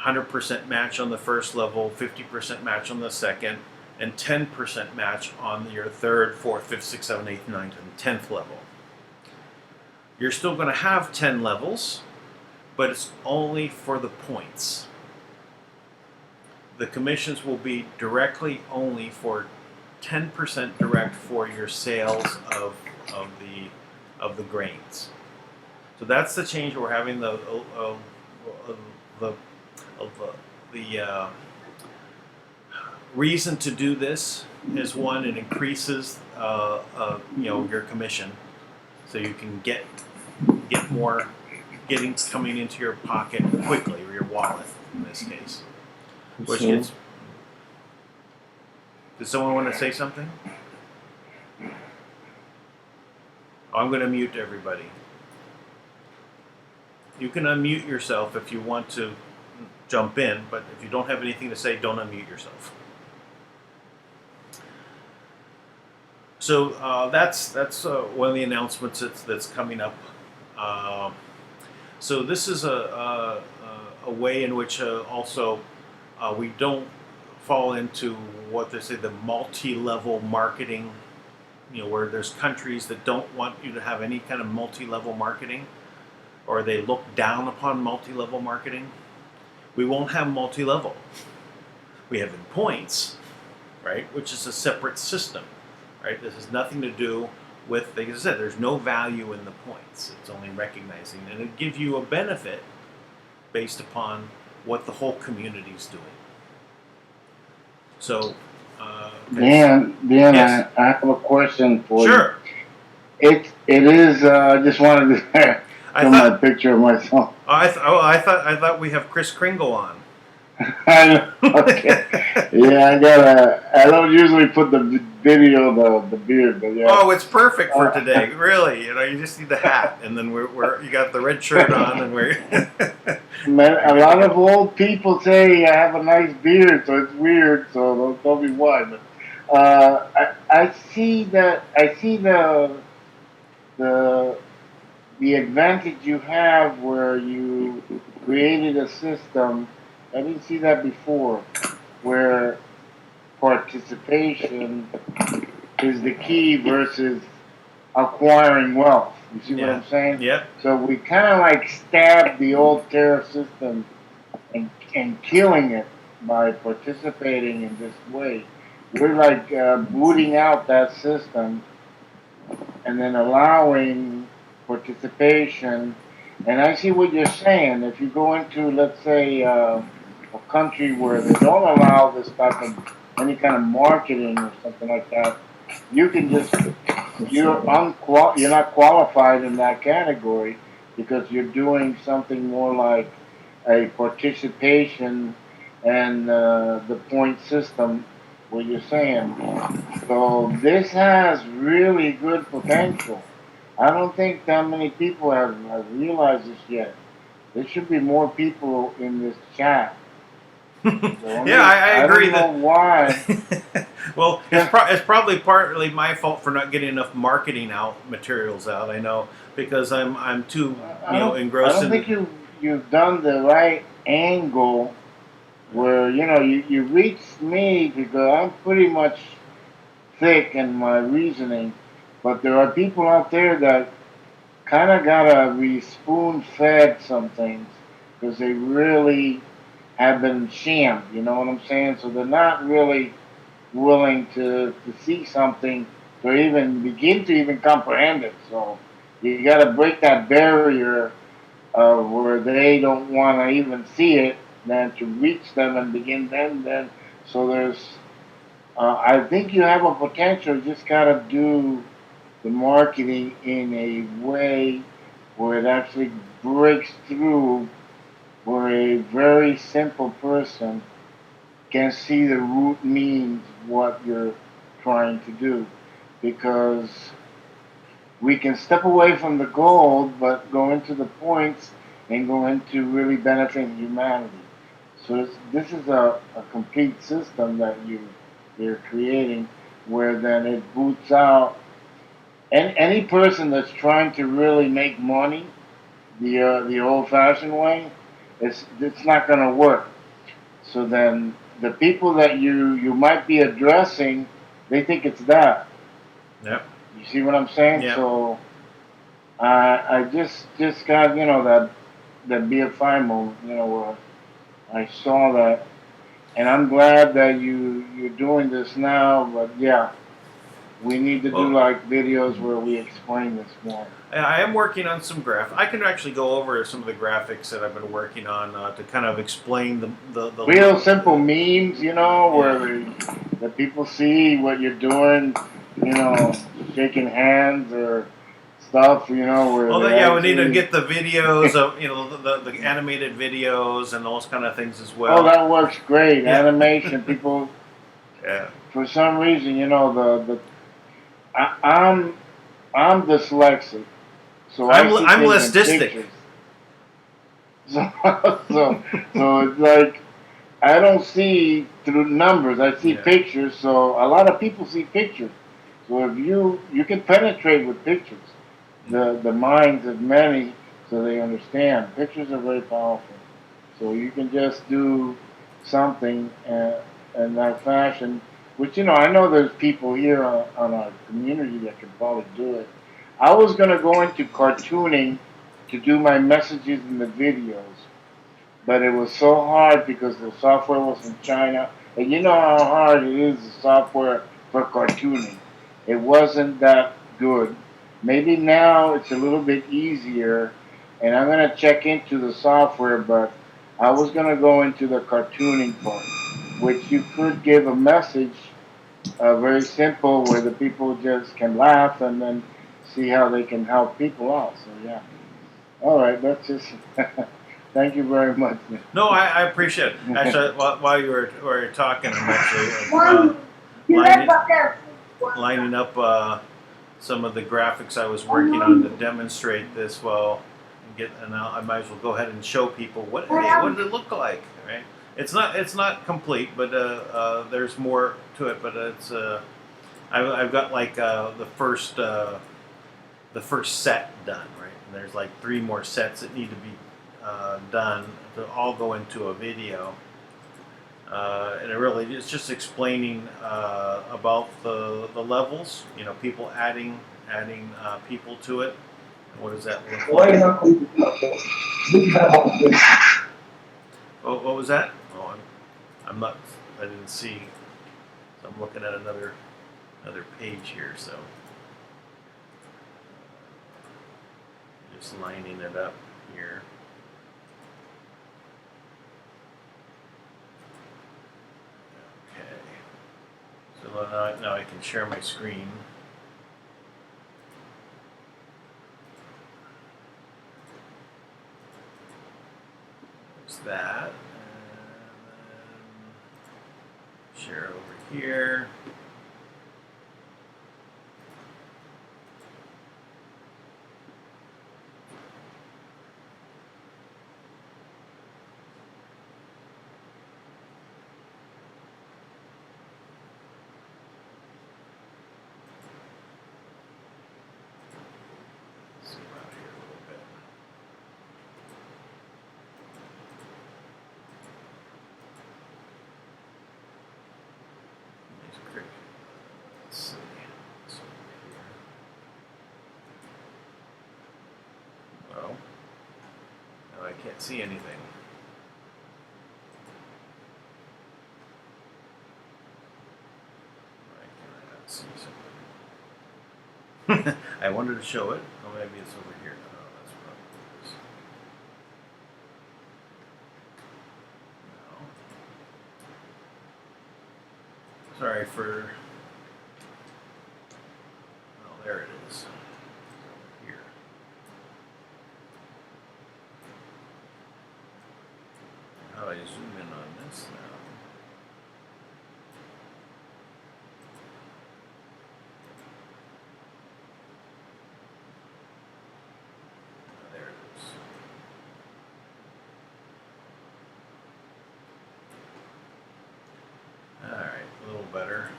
100% match on the first level, 50% match on the second, and 10% match on your 3rd, 4th, 5th, 6th, 7th, 8th, 9th, and 10th level. You're still going to have 10 levels, but it's only for the points. The commissions will be directly only for 10% direct for your sales of the grains. So that's the change we're having. The reason to do this is, one, it increases your commission, so you can get more coming into your pocket quickly, or your wallet in this case. Which gets. Does someone want to say something? I'm going to mute everybody. You can unmute yourself if you want to jump in, but if you don't have anything to say, don't unmute yourself. So that's one of the announcements that's coming up. So this is a way in which also we don't fall into what they say, the multi-level marketing, where there's countries that don't want you to have any kind of multi-level marketing, or they look down upon multi-level marketing. We won't have multi-level. We have in points, right, which is a separate system, right? This has nothing to do with, like I said, there's no value in the points. It's only recognizing, and it gives you a benefit based upon what the whole community is doing. So, Dan, yes. I have a question for you. Sure. It is. I just wanted to show my picture of myself. I thought we have Chris Kringle on. I know. Okay. Yeah, I don't usually put the video, the beard, but yeah. Oh, it's perfect for today. Really, you just need the hat, and then you got the red shirt on, and we're. Man, a lot of old people say I have a nice beard, so it's weird. So don't tell me why. But I see that. I see the the advantage you have where you created a system. I didn't see that before, where participation is the key versus acquiring wealth. You see what I'm saying? Yep. So we kind of like stabbed the old tariff system and killing it by participating in this way. We're like booting out that system and then allowing participation. And I see what you're saying. If you go into, let's say, a country where they don't allow this type of any kind of marketing or something like that, you can just you're not qualified in that category because you're doing something more like a participation and the point system. What you're saying. So this has really good potential. I don't think that many people have realized this yet. There should be more people in this chat. Yeah, I agree. I don't know why. Well, it's probably partly my fault for not getting enough marketing materials out. I know because I'm too engrossed. I don't think you've done the right angle where you reach me because I'm pretty much thick in my reasoning, but there are people out there that kind of gotta be spoon fed some things because they really have been shammed. You know what I'm saying? So they're not really willing to see something to even begin to even comprehend it. So you got to break that barrier where they don't want to even see it, then to reach them and begin then. So I think you have a potential. You just got to do the marketing in a way where it actually breaks through, where a very simple person can see the root means what you're trying to do. Because we can step away from the gold, but go into the points and go into really benefiting humanity. So this is a complete system that you're creating, where then it boots out. And any person that's trying to really make money the old-fashioned way, it's not going to work. So then the people that you might be addressing, they think it's that. Yep. You see what I'm saying? Yep. So I just got that BFI moment, where I saw that, and I'm glad that you're doing this now. But yeah, we need to do like videos where we explain this more. I am working on some I can actually go over some of the graphics that I've been working on to kind of explain the real simple memes, where the people see what you're doing, shaking hands or stuff, where we need to get the videos of the animated videos and those kind of things as well. Oh, that works great. Yeah. Animation, people. Yeah. For some reason, I'm dyslexic, so I'm lestistic. So it's like I don't see through numbers. I see pictures. So a lot of people see pictures. So if you can penetrate with pictures, the minds of many, so they understand. Pictures are very powerful. So you can just do something in that fashion. Which I know there's people here on our community that can probably do it. I was gonna go into cartooning to do my messages in the videos, but it was so hard because the software was in China, and you know how hard it is, the software for cartooning. It wasn't that good. Maybe now it's a little bit easier, and I'm gonna check into the software, but I was gonna go into the cartooning part, which you could give a message, very simple, where the people just can laugh and then see how they can help people out. So yeah. All right, that's just Thank you very much. No, I appreciate it. Actually, while you were talking, I'm actually lining up some of the graphics I was working on to demonstrate this. Well, and I might as well go ahead and show people what did it look like, right? It's not complete, but there's more to it. But it's I've got like the first set done, right? And there's like 3 more sets that need to be done to all go into a video. And it's just explaining about the levels. You know, people adding people to it. And what does that look like? Oh, what was that? Oh, I'm not. I didn't see. So I'm looking at another page here. So just lining it up here. So now I can share my screen. There's that. And then share over here. Zoom out here a little bit. Let's see. It's over here. Well, now I can't see anything. Why can't I not see something? I wanted to show it. Oh, maybe it's over here. Oh, that's probably what it is. No. Sorry for. Oh, there it is. It's over here. How do I zoom in on this now? There it is. All right, a little better.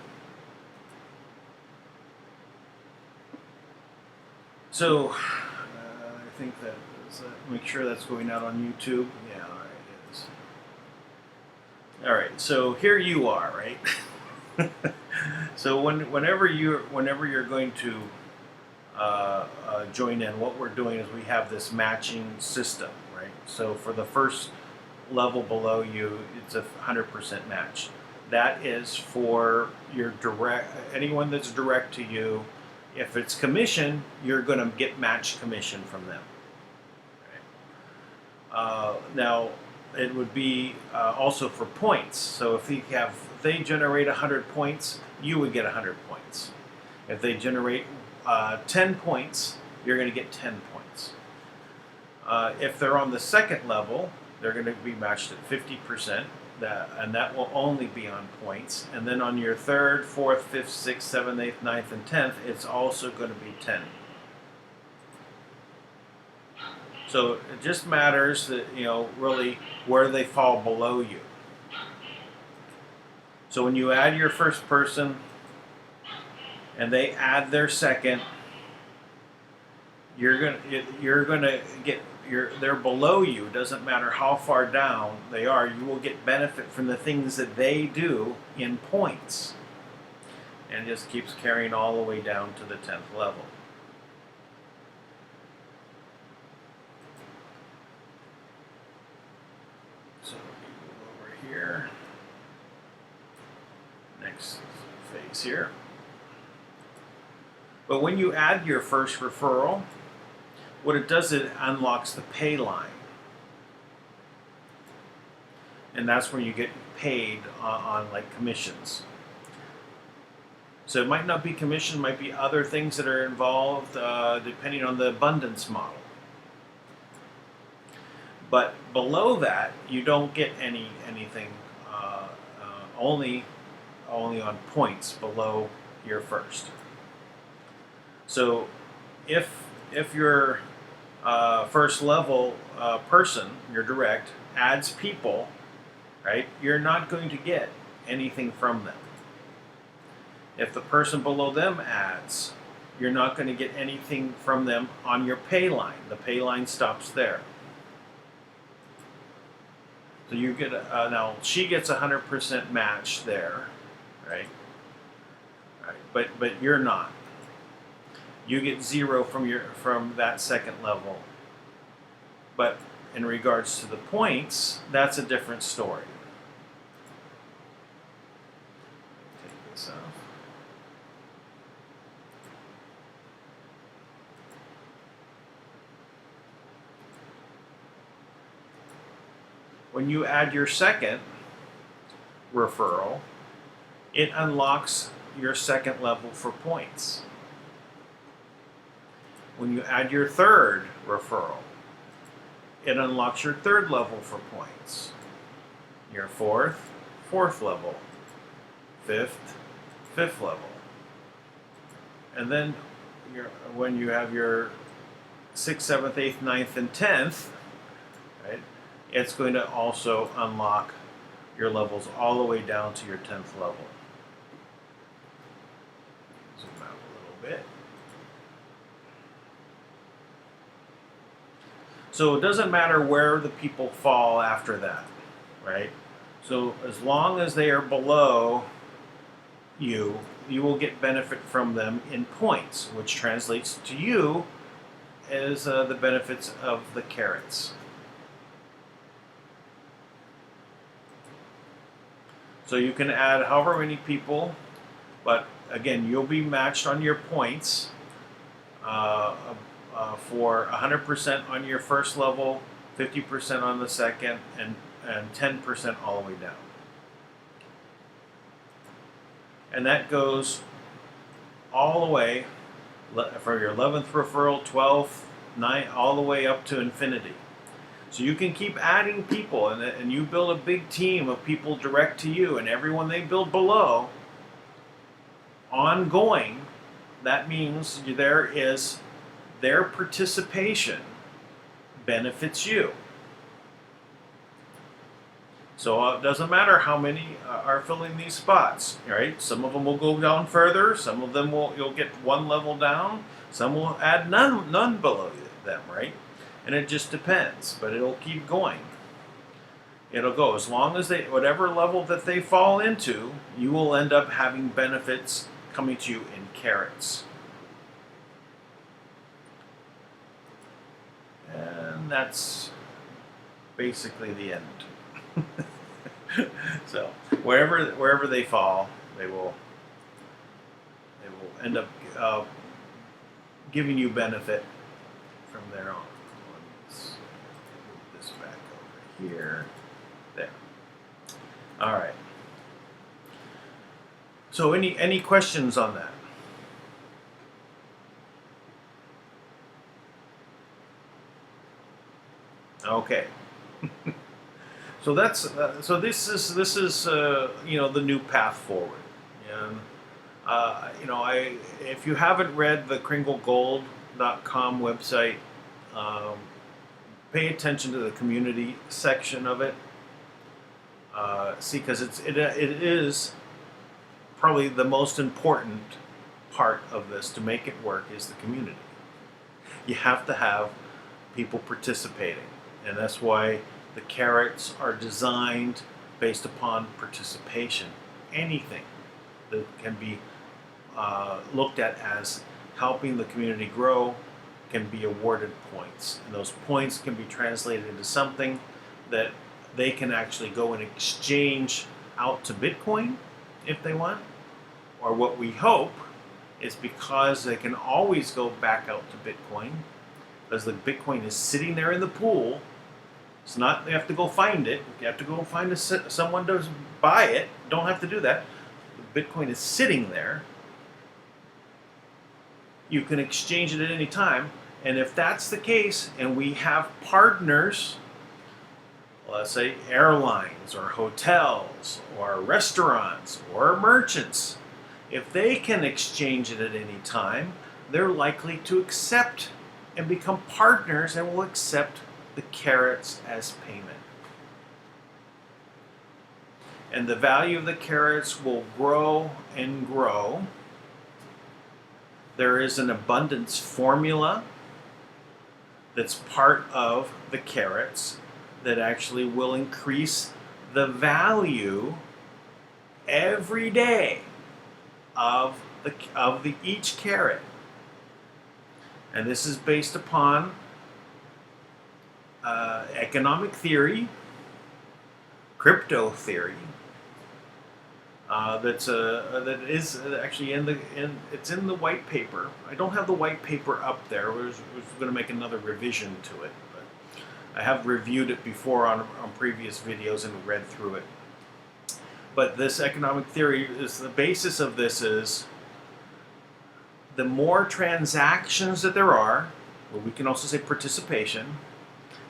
So, I think that is, make sure that's going out on YouTube. Yeah, all right, it is. All right, so here you are, right? So whenever you're going to join in, what we're doing is we have this matching system, right? So for the first level below you, it's a 100% match. That is for your anyone that's direct to you. If it's commission, you're going to get matched commission from them. Right? Now, it would be also for points. So if they generate 100 points, you would get 100 points. If they generate 10 points, you're going to get 10 points. If they're on the second level, they're going to be matched at 50%. And that will only be on points. And then on your 3rd, 4th, 5th, 6th, 7th, 8th, 9th, and 10th, it's also going to be 10. So it just matters that, really where they fall below you. So when you add your first person and they add their second, you're gonna get they're below you. It doesn't matter how far down they are, you will get benefit from the things that they do in points. And it just keeps carrying all the way down to the 10th level. So we move over here. Next phase here. But when you add your first referral, what it does is it unlocks the pay line. And that's where you get paid on like commissions. So it might not be commission, it might be other things that are involved depending on the abundance model. But below that, you don't get anything. Only on points below your first. So if your first level person, your direct, adds people, right, you're not going to get anything from them. If the person below them adds, you're not going to get anything from them on your pay line. The pay line stops there. So you get now she gets 100% match there, right? Right. But you're not. You get 0 from that second level. But in regards to the points, that's a different story. Take this off. When you add your second referral, it unlocks your second level for points. When you add your third referral, it unlocks your third level for points. Your fourth level. Fifth level. And then when you have your 6th, 7th, 8th, 9th, and 10th, right, it's going to also unlock your levels all the way down to your 10th level. Zoom out a little bit. So it doesn't matter where the people fall after that, right? So as long as they are below you, you will get benefit from them in points, which translates to you as the benefits of the carrots. So you can add however many people, but again, you'll be matched on your points for 100% on your first level, 50% on the second, and 10% all the way down. And that goes all the way for your 11th referral, 12th, 9th, all the way up to infinity. So you can keep adding people, and you build a big team of people direct to you, and everyone they build below, ongoing, that means their participation benefits you. So it doesn't matter how many are filling these spots, right? Some of them will go down further, some of them you'll get one level down, some will add none below them, right? And it just depends, but it'll keep going. It'll go as long as whatever level that they fall into, you will end up having benefits coming to you in carrots. And that's basically the end. So wherever they fall, they will end up giving you benefit from there on. Let's move this back over here. There. All right. So any questions on that? Okay. So that's this is the new path forward, and if you haven't read the kringlegold.com website, pay attention to the community section of it. See, because it is probably the most important part of this to make it work is the community. You have to have people participating, and that's why the carrots are designed based upon participation. Anything that can be looked at as helping the community grow can be awarded points. And those points can be translated into something that they can actually go and exchange out to Bitcoin if they want. Or what we hope is, because they can always go back out to Bitcoin, because the Bitcoin is sitting there in the pool. It's not they have to go find it. You have to go find someone to buy it. Don't have to do that. The Bitcoin is sitting there. You can exchange it at any time. And if that's the case, and we have partners let's say airlines or hotels or restaurants or merchants, if they can exchange it at any time, they're likely to accept and become partners and will accept the carrots as payment. And the value of the carrots will grow and grow. There is an abundance formula that's part of the carrots that actually will increase the value every day of each carrot. And this is based upon economic theory, crypto theory. That is actually it's in the white paper. I don't have the white paper up there. We're going to make another revision to it, but I have reviewed it before on previous videos and read through it. But this economic theory is the basis of this is the more transactions that there are, or we can also say participation,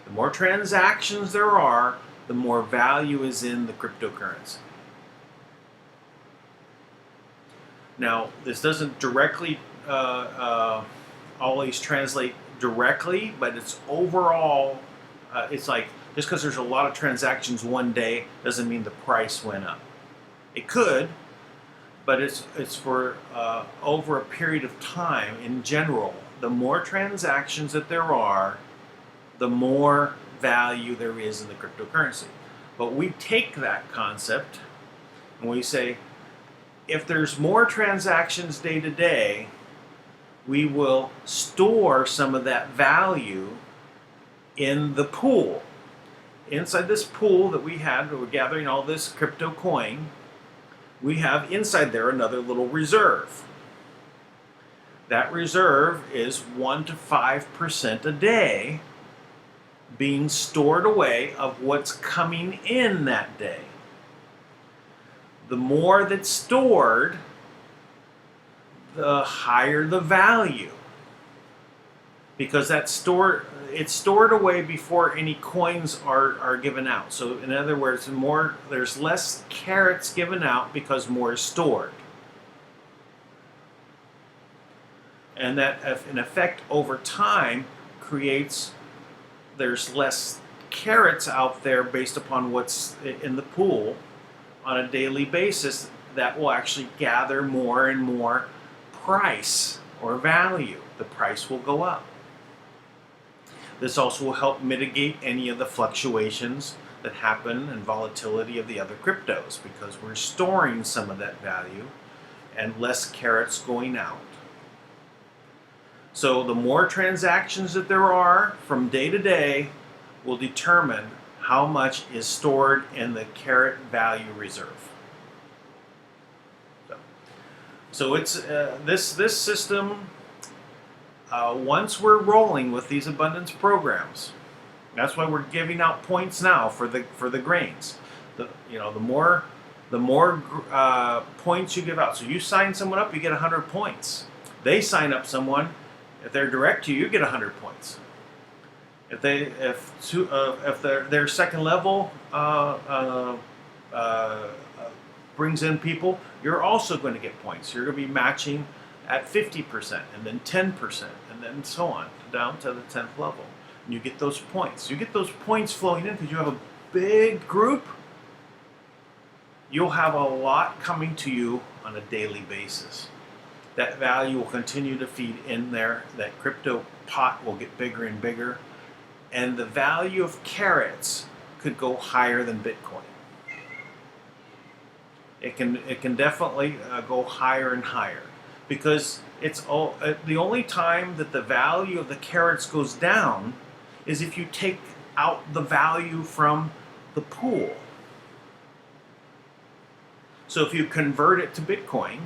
the more transactions there are, the more value is in the cryptocurrency. Now, this doesn't directly always translate directly, but it's overall, it's like just because there's a lot of transactions one day doesn't mean the price went up. It could, but it's for over a period of time. In general, the more transactions that there are, the more value there is in the cryptocurrency. But we take that concept and we say, if there's more transactions day to day, we will store some of that value in the pool. Inside this pool that we had, we're gathering all this crypto coin, we have inside there another little reserve. That reserve is 1 to 5% a day being stored away of what's coming in that day. The more that's stored, the higher the value. Because it's stored away before any coins are given out. So in other words, there's less carrots given out because more is stored. And that, in effect, over time, there's less carrots out there based upon what's in the pool on a daily basis. That will actually gather more and more price or value. The price will go up. This also will help mitigate any of the fluctuations that happen and volatility of the other cryptos, because we're storing some of that value and less carrots going out. So the more transactions that there are from day to day will determine how much is stored in the carrot value reserve. So it's this system. Once we're rolling with these abundance programs, that's why we're giving out points now for the grains. The more points you give out. So you sign someone up, you get 100 points. They sign up someone, if they're direct to you, you get 100 points. If their second level brings in people, you're also going to get points. You're going to be matching at 50% and then 10% and then so on down to the 10th level. And you get those points. You get those points flowing in because you have a big group. You'll have a lot coming to you on a daily basis. That value will continue to feed in there. That crypto pot will get bigger and bigger. And the value of carrots could go higher than Bitcoin. It can definitely go higher and higher, because it's the only time that the value of the carrots goes down is if you take out the value from the pool. So if you convert it to Bitcoin,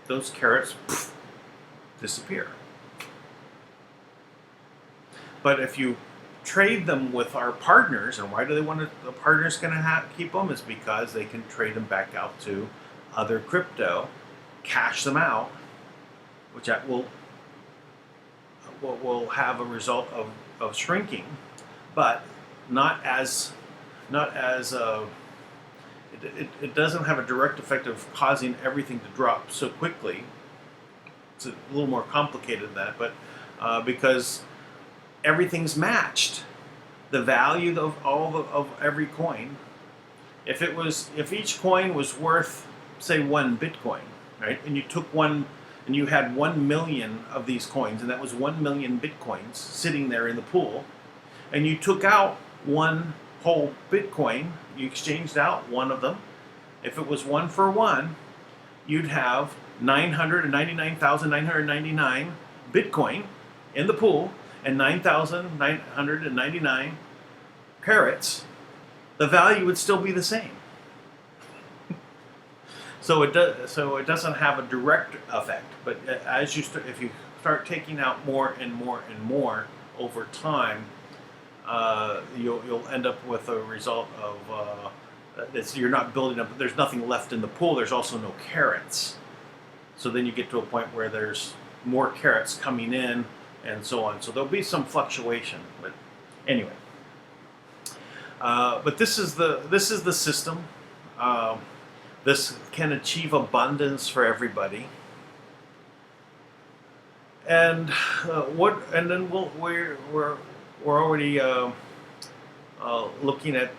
those carrots disappear. But if you trade them with our partners, and why do they want the partners going to keep them? Is because they can trade them back out to other crypto, cash them out, which will have a result of shrinking, but not not as it doesn't have a direct effect of causing everything to drop so quickly. It's a little more complicated than that, but because everything's matched, the value of every coin. If each coin was worth, say, 1 Bitcoin, right, and you took one, and you had 1 million of these coins, and that was 1 million Bitcoins sitting there in the pool, and you took out one whole Bitcoin, you exchanged out one of them. If it was 1 for 1, you'd have 999,999 Bitcoin in the pool and 9,999 carats. The value would still be the same. So it doesn't have a direct effect. But as if you start taking out more and more and more over time, you'll end up with a result of you're not building up. There's nothing left in the pool. There's also no carats. So then you get to a point where there's more carats coming in and so on. So there'll be some fluctuation. But anyway. But this is the system. This can achieve abundance for everybody. And then we're already looking at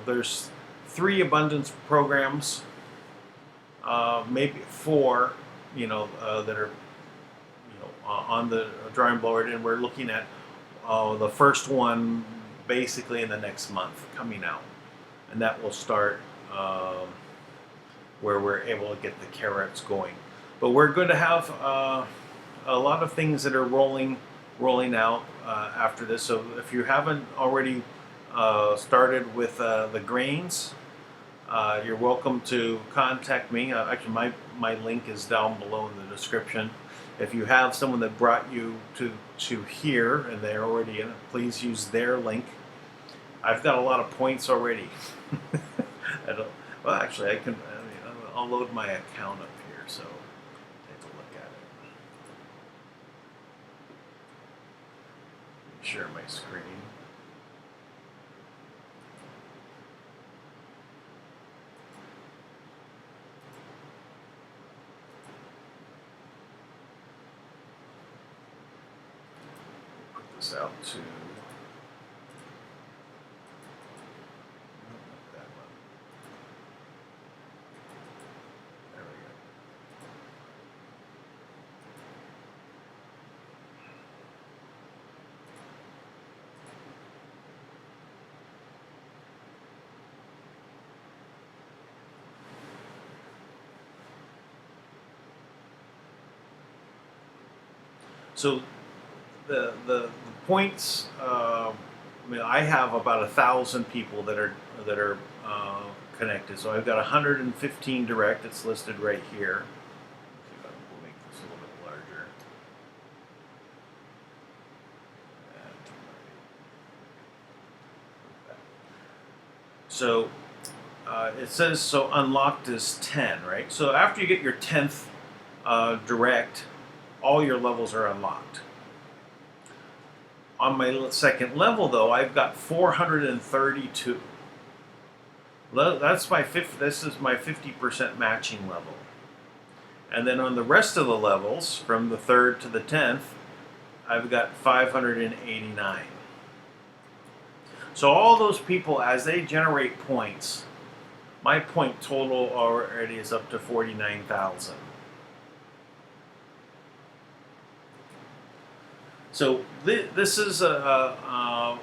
there's 3 abundance programs, maybe 4, that are on the drawing board, and we're looking at the first one basically in the next month coming out, and that will start where we're able to get the carats going. But we're going to have a lot of things that are rolling out after this. So if you haven't already started with the grains, you're welcome to contact me. Actually, my link is down below in the description. If you have someone that brought you to here and they're already in it, please use their link. I've got a lot of points already. Well, actually, I'll load my account up here, so take a look at it. Share my screen. Put this out to So the points. I have about 1,000 people that are connected. So I've got 115 direct. It's listed right here. Let's see if I can make this a little bit larger. So it says unlocked is 10, right? So after you get your 10th direct, all your levels are unlocked. On my second level, though, I've got 432. That's my this is my 50% matching level. And then on the rest of the levels, from the 3rd to the 10th, I've got 589. So all those people, as they generate points, my point total already is up to 49,000. So this is because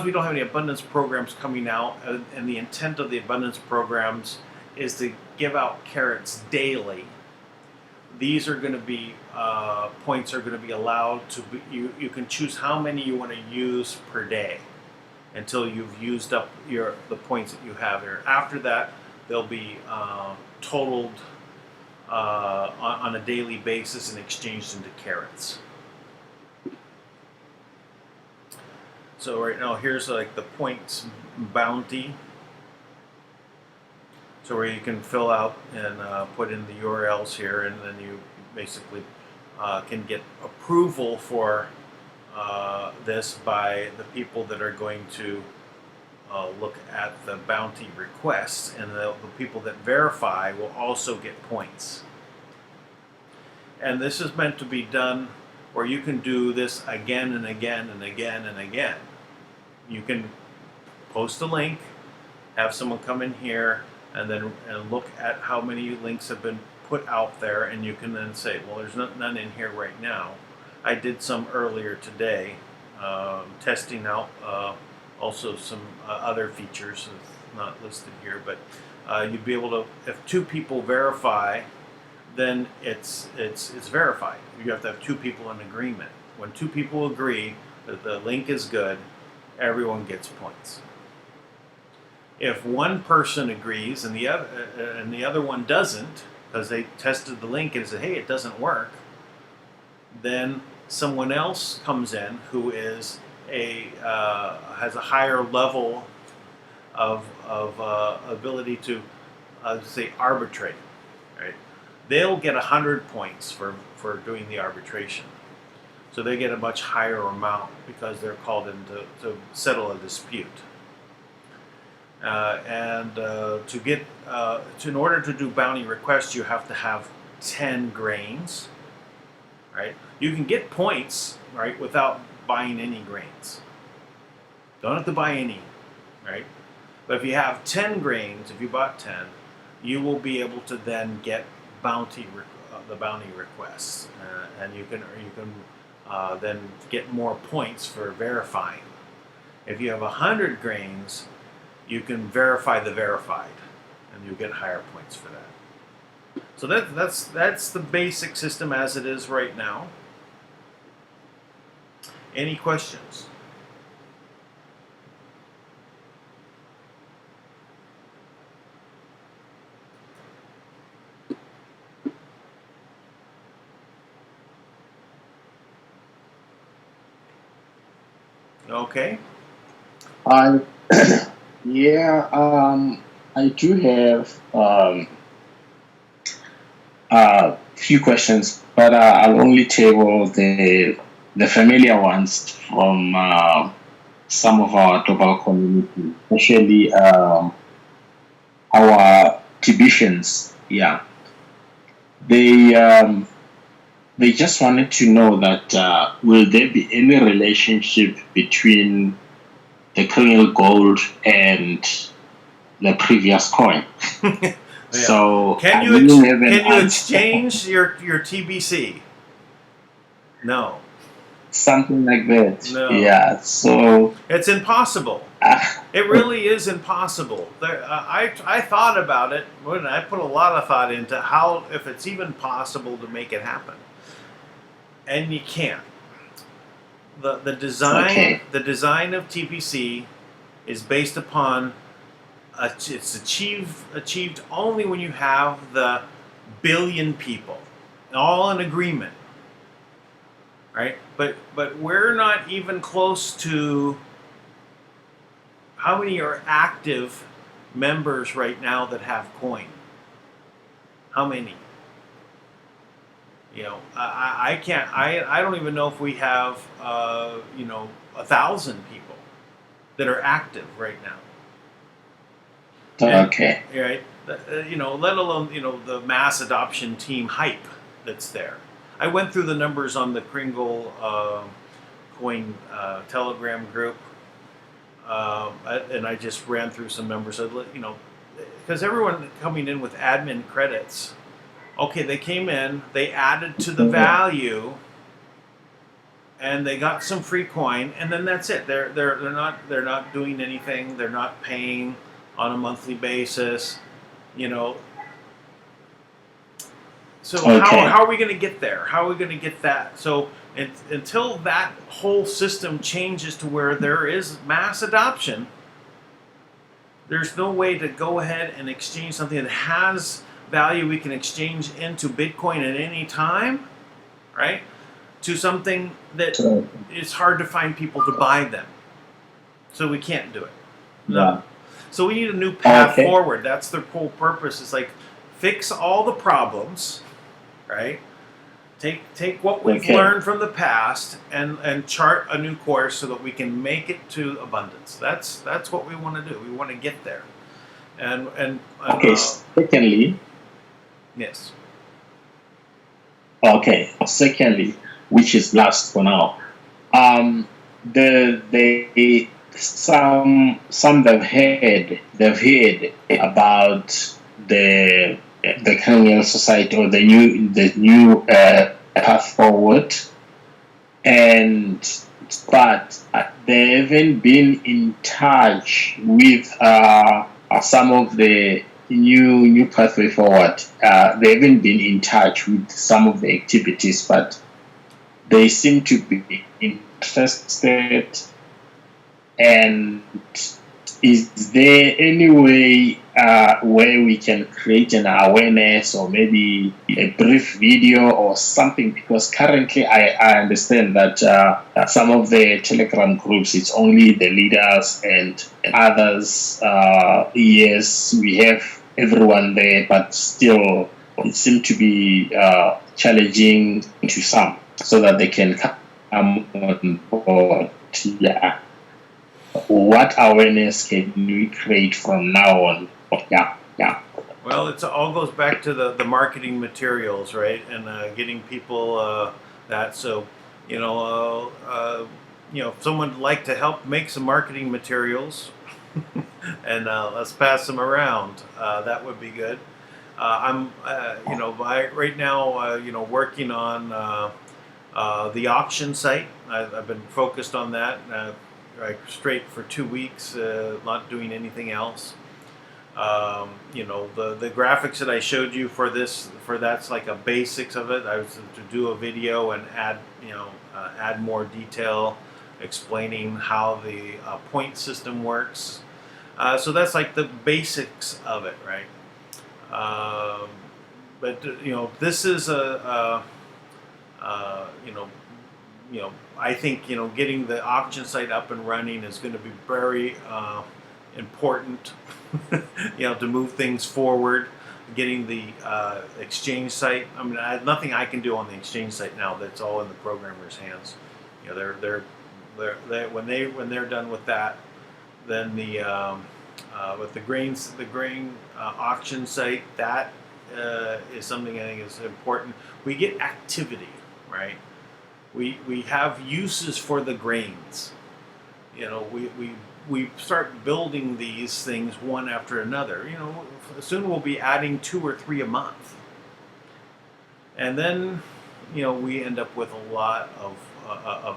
we don't have any abundance programs coming out, and the intent of the abundance programs is to give out carats daily. These are going to be points are going to be allowed to be. You can choose how many you want to use per day until you've used up the points that you have here. After that, they'll be totaled on a daily basis and exchanged into carats. So right now, here's like the points bounty. So where you can fill out and put in the URLs here, and then you basically can get approval for this by the people that are going to look at the bounty requests, and the people that verify will also get points. And this is meant to be done where you can do this again and again and again and again. You can post a link, have someone come in here, and then look at how many links have been put out there, and you can then say, well, there's none in here right now. I did some earlier today, testing out also some other features, not listed here, but you'd be able to, if 2 people verify, then it's verified. You have to have 2 people in agreement. When 2 people agree that the link is good, everyone gets points. If one person agrees and the other one doesn't, because they tested the link and said, hey, it doesn't work, then someone else comes in who is has a higher level of ability to say arbitrate, right? They'll get 100 points for doing the arbitration. So they get a much higher amount because they're called in to settle a dispute. In order to do bounty requests, you have to have 10 grains, right? You can get points, right, without buying any grains. Don't have to buy any, right? But if you have 10 grains, if you bought 10, you will be able to then get the bounty requests, and you can then get more points for verifying. If you have 100 grains, you can verify the verified, and you get higher points for that. So that's the basic system as it is right now. Any questions? Okay. Yeah, I do have a few questions, but I'll only table the familiar ones from some of our global community, especially our Tibetians. Yeah, they just wanted to know that will there be any relationship between the Kringle Gold and the previous coin? Yeah. So can you exchange your TBC? No. Something like that. No. Yeah. So it's impossible. It really is impossible. I thought about it. I put a lot of thought into how, if it's even possible to make it happen, and you can't. The design of TBC is based upon it's achieved only when you have the billion people all in agreement, right? But we're not even close to how many are active members right now that have coin. How many? You know, I can't. I don't even know if we have 1,000 people that are active right now. Okay. And, right. Let alone the mass adoption team hype that's there. I went through the numbers on the Kringle Coin Telegram group, and I just ran through some numbers. Because everyone coming in with admin credits. Okay, they came in, they added to the value, and they got some free coin, and then that's it. They're not doing anything. They're not paying on a monthly basis, So how are we going to get there? How are we going to get that? So until that whole system changes to where there is mass adoption, there's no way to go ahead and exchange something that has value we can exchange into Bitcoin at any time, right? To something that is hard to find people to buy them. So we can't do it. No. Yeah. So we need a new path forward. That's their whole purpose. It's like fix all the problems, right? Take what we've Okay. learned from the past and chart a new course so that we can make it to abundance. That's what we want to do. We want to get there. And Okay. Secondly, yes. okay. Secondly, which is last for now. Some they've heard about the Kringle Society or the new path forward, and but they haven't been in touch with some of the new pathway forward. They haven't been in touch with some of the activities, but they seem to be interested. And is there any way where we can create an awareness or maybe a brief video or something? Because currently I understand that some of the Telegram groups, it's only the leaders and others. Yes, we have everyone there, but still it seems to be challenging to some so that they can come on board. Yeah. What awareness can we create from now on? Yeah. Well, it all goes back to the marketing materials, right? And getting people that. So, if someone would like to help make some marketing materials, and let's pass them around. That would be good. I'm, right now, working on the auction site. I've been focused on that. Straight for 2 weeks, not doing anything else. The graphics that I showed you for that's like a basics of it. I was to do a video and add more detail, explaining how the point system works. So that's like the basics of it, right? But this is I think getting the auction site up and running is going to be very important. To move things forward. Getting the exchange site. I mean, nothing I can do on the exchange site now. That's all in the programmer's hands. When they're done with that, then with the grain auction site, that is something I think is important. We get activity, right? We have uses for the grains. We start building these things one after another. Soon we'll be adding 2 or 3 a month, and then we end up with a lot of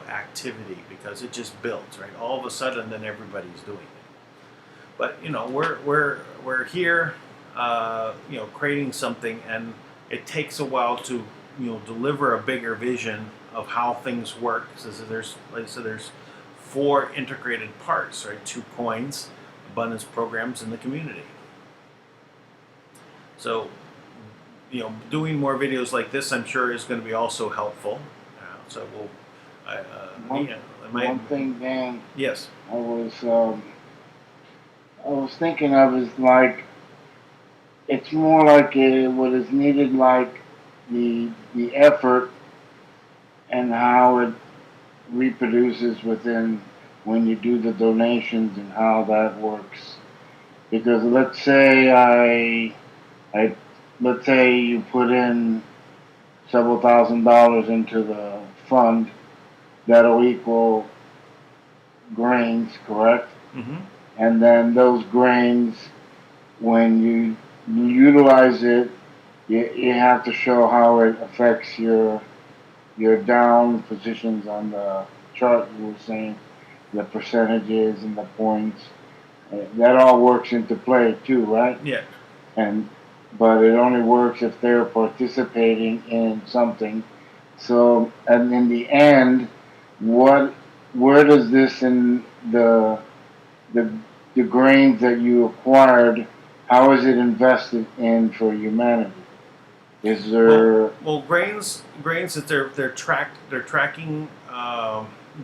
activity because it just builds, right? All of a sudden, then everybody's doing it. But we're here, creating something, and it takes a while to deliver a bigger vision of how things work. So there's 4 integrated parts, right? 2 coins, abundance programs, and the community. So, doing more videos like this, I'm sure, is going to be also helpful. So we'll. One thing, Dan. Yes. I was thinking of is like it's more like what is needed, like the effort and how it reproduces within when you do the donations and how that works. Because let's say let's say you put in several $1,000s into the fund, that'll equal grains, correct? Mm-hmm. And then those grains, when you utilize it, you have to show how it affects your down positions on the chart. You were saying the percentages and the points. That all works into play too, right? Yeah. But it only works if they're participating in something. So, and in the end, where does this in the grains that you acquired, how is it invested in for humanity? Is there well grains that they're tracking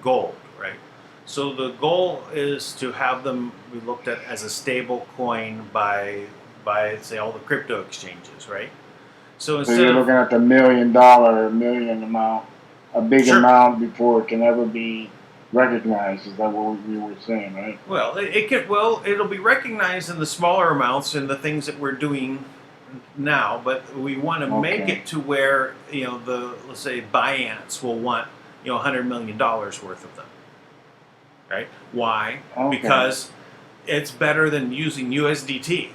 gold, right? So the goal is to have them be looked at as a stable coin by say all the crypto exchanges, right? So So instead you're of looking at the $1 million or million amount, a big sure. amount before it can ever be recognized. Is that what we were saying, right? Well, it'll be recognized in the smaller amounts in the things that we're doing now, but we want to make Okay. it to where let's say Binance will want $100 million worth of them, right? Why? Okay. Because it's better than using USDT,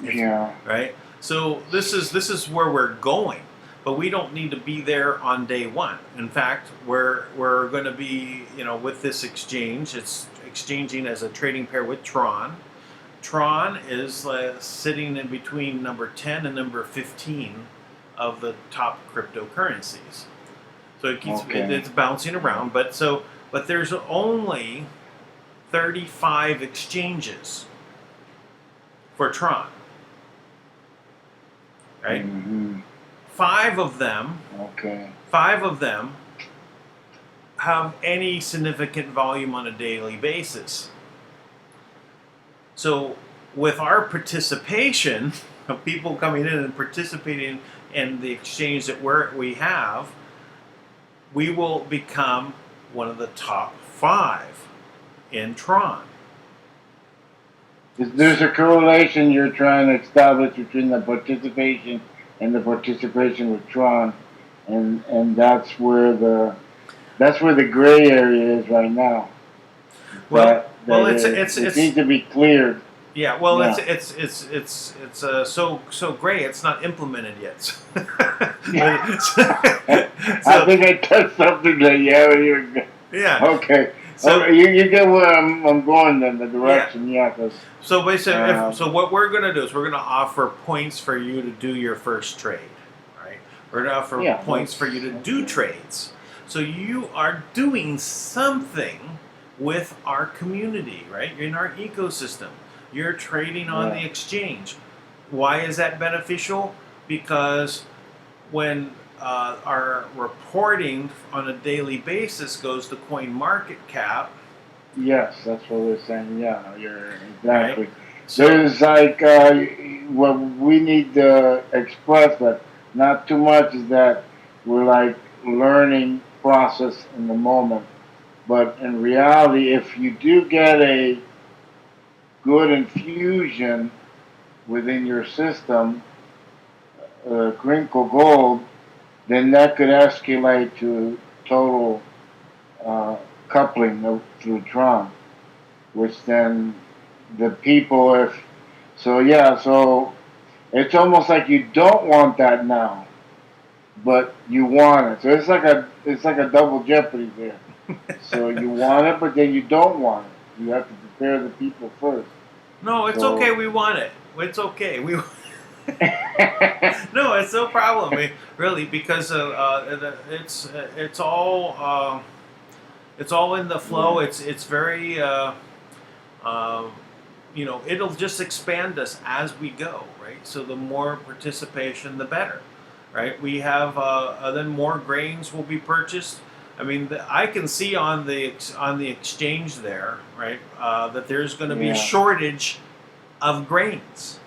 Yeah. right? So this is where we're going, but we don't need to be there on day one. In fact, we're going to be with this exchange. It's exchanging as a trading pair with Tron. Tron is sitting in between number 10 and number 15 of the top cryptocurrencies. So it keeps it's bouncing around, but there's only 35 exchanges for Tron. Right? Mm-hmm. Five of them have any significant volume on a daily basis. So with our participation of people coming in and participating in the exchange that we have, we will become one of the top 5 in Tron. There's a correlation you're trying to establish between the participation and the participation with Tron, and that's where the gray area is right now. It needs to be cleared. Yeah, well, Yeah. it's so gray. It's not implemented yet. I think I touched something that yeah. Okay. So you get where I'm going then, the direction, yeah. So basically, so what we're going to do is we're going to offer points for you to do your first trade, right? We're going to offer points for you to do trades. So you are doing something with our community, right? You're in our ecosystem. You're trading on the exchange. Why is that beneficial? Because when our reporting on a daily basis goes to CoinMarketCap. Yes, that's what we're saying. Yeah, you're exactly. Right? So, there's like what we need to express, but not too much, is that we're like learning process in the moment. But in reality, if you do get a good infusion within your system, Kringle Gold, then that could escalate to total coupling through Tron, which then the people, so it's almost like you don't want that now, but you want it. So it's like a double jeopardy there. So you want it, but then you don't want it. You have to prepare the people first. No, it's okay. We want it. It's okay. No, it's no problem. Really, because it's all in the flow. Yeah. It's very it'll just expand us as we go, right? So the more participation, the better, right? We have then more grains will be purchased. I mean, I can see on the exchange there, right, that there's going to be a shortage of grains.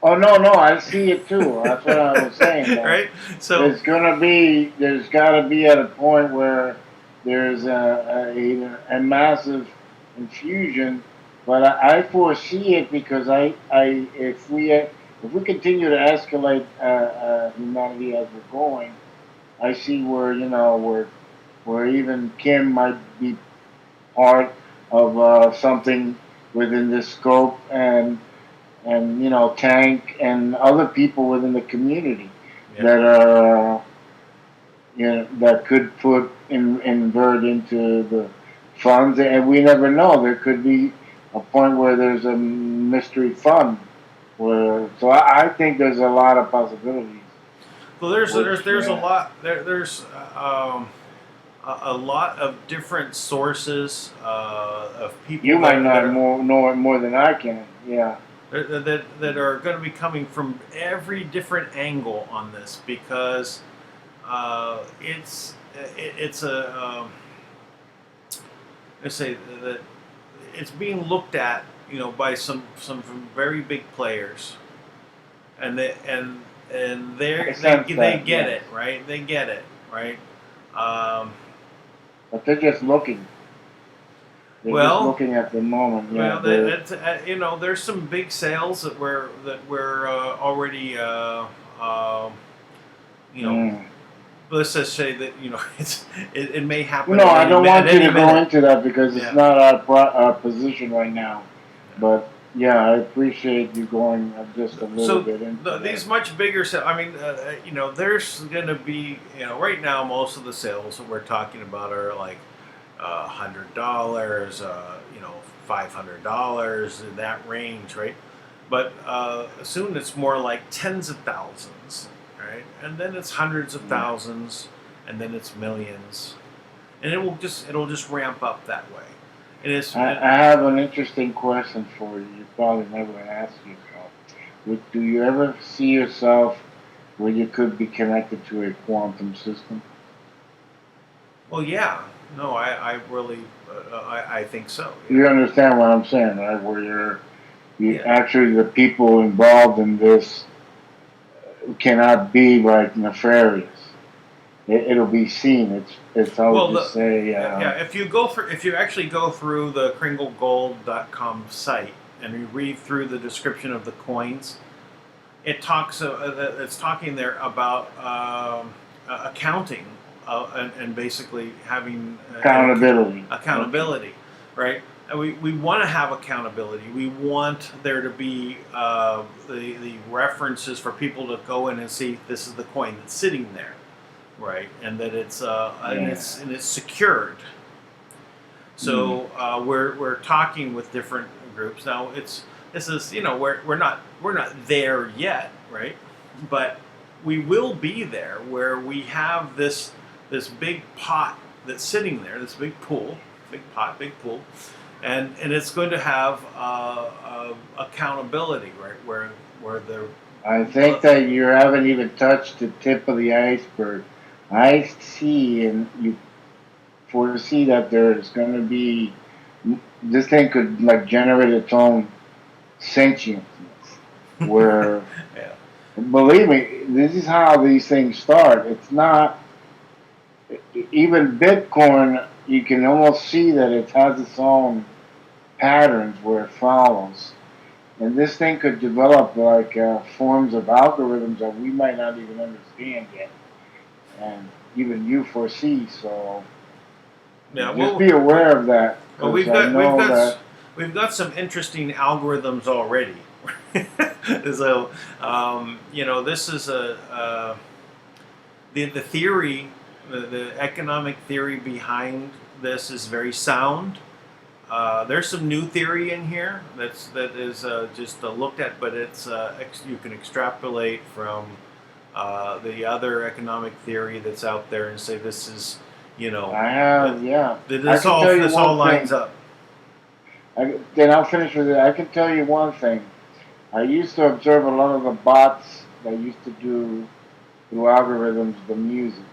Oh no, I see it too. That's what I was saying. Right. So there's got to be at a point where there's a massive infusion, but I foresee it because if we continue to escalate humanity as we're going, I see where even Kim might be part of something within this scope, and Tank and other people within the community that are that could invert into the funds, and we never know. There could be a point where there's a mystery fund. So I think there's a lot of possibilities. Well, there's a lot there's a lot of different sources of people. You might not know it more than I can. Yeah. That are going to be coming from every different angle on this, because it's a let's say that it's being looked at by some very big players, and I sense they that, get yes. it, right? They get it, right? Um, But they're just looking. They're just well, looking at the moment. Yeah, well, they're. that's there's some big sales that we're already you know Mm. let's just say that it may happen No, I don't at want you any to go minute. into that because it's Yeah. not our position right now. But yeah, I appreciate you going just a little So bit into these that. much bigger sales. I mean, there's going to be right now most of the sales that we're talking about are like $100, $500 in that range, right? But soon it's more like tens of thousands, right? And then it's hundreds of Yeah. thousands, and then it's millions, and it'll just ramp up that way. And it's I have an interesting question for you. You probably never asked yourself. Do you ever see yourself where you could be connected to a quantum system? well, yeah, no, I really I think so. You Yeah, understand what I'm saying, right? Where you yeah. actually the people involved in this cannot be like nefarious. It'll be seen. It's I would Well, just say yeah, if you actually go through the kringlegold.com site and you read through the description of the coins, it's talking there about accounting and basically having accountability. accountability, right? And we want to have accountability. We want there to be the references for people to go in and see this is the coin that's sitting there, right? And that it's Yeah. it's secured. Mm. So we're talking with different groups now. This is we're not there yet, right? But we will be there where we have this big pot that's sitting there, this big pool, big pot, big pool, and it's going to have accountability, right? Where the I think that you haven't even touched the tip of the iceberg. I see, and you foresee that there's going to be this thing could like generate its own sentience, where yeah. believe me, this is how these things start. It's not even Bitcoin. You can almost see that it has its own patterns where it follows. And this thing could develop like forms of algorithms that we might not even understand yet, and even you foresee. So Yeah, just be aware of that, well, because I know that. we've got some interesting algorithms already. So, this is the theory, the economic theory behind this is very sound. There's some new theory in here that is just looked at, but it's you can extrapolate from the other economic theory that's out there and say this is, I have, yeah. I this can tell you all one lines thing. up. Then I'll finish with it. I can tell you one thing. I used to observe a lot of the bots that used to do through algorithms the music,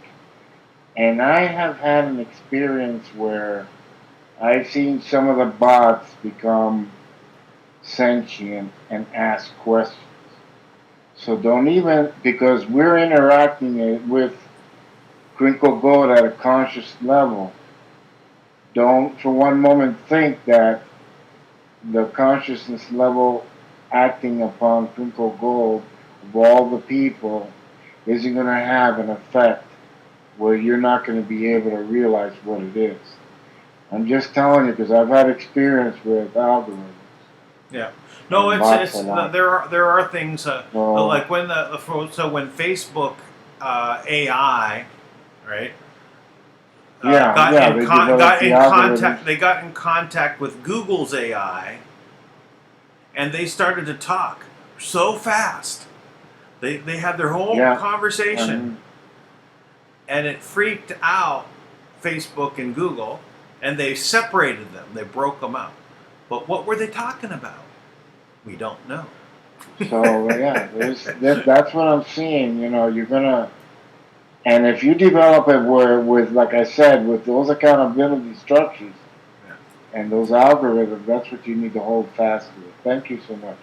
and I have had an experience where I've seen some of the bots become sentient and ask questions. So don't even, because we're interacting with Crinkle Gold at a conscious level, don't for one moment think that the consciousness level acting upon Crinkle Gold of all the people isn't going to have an effect where you're not going to be able to realize what it is. I'm just telling you because I've had experience with algorithms. Yeah. No, And bots a it's lot. there are things So like when when Facebook AI, right? yeah, they developed Got the in algorithms. contact. They got in contact with Google's AI, and they started to talk so fast. They had their whole Yeah, conversation, and and it freaked out Facebook and Google, and they separated them. They broke them out. But what were they talking about? We don't know. so yeah, that's what I'm seeing. You're gonna, and if you develop it where with, like I said, with those accountability structures Yeah, and those algorithms, that's what you need to hold fast to. Thank you so much.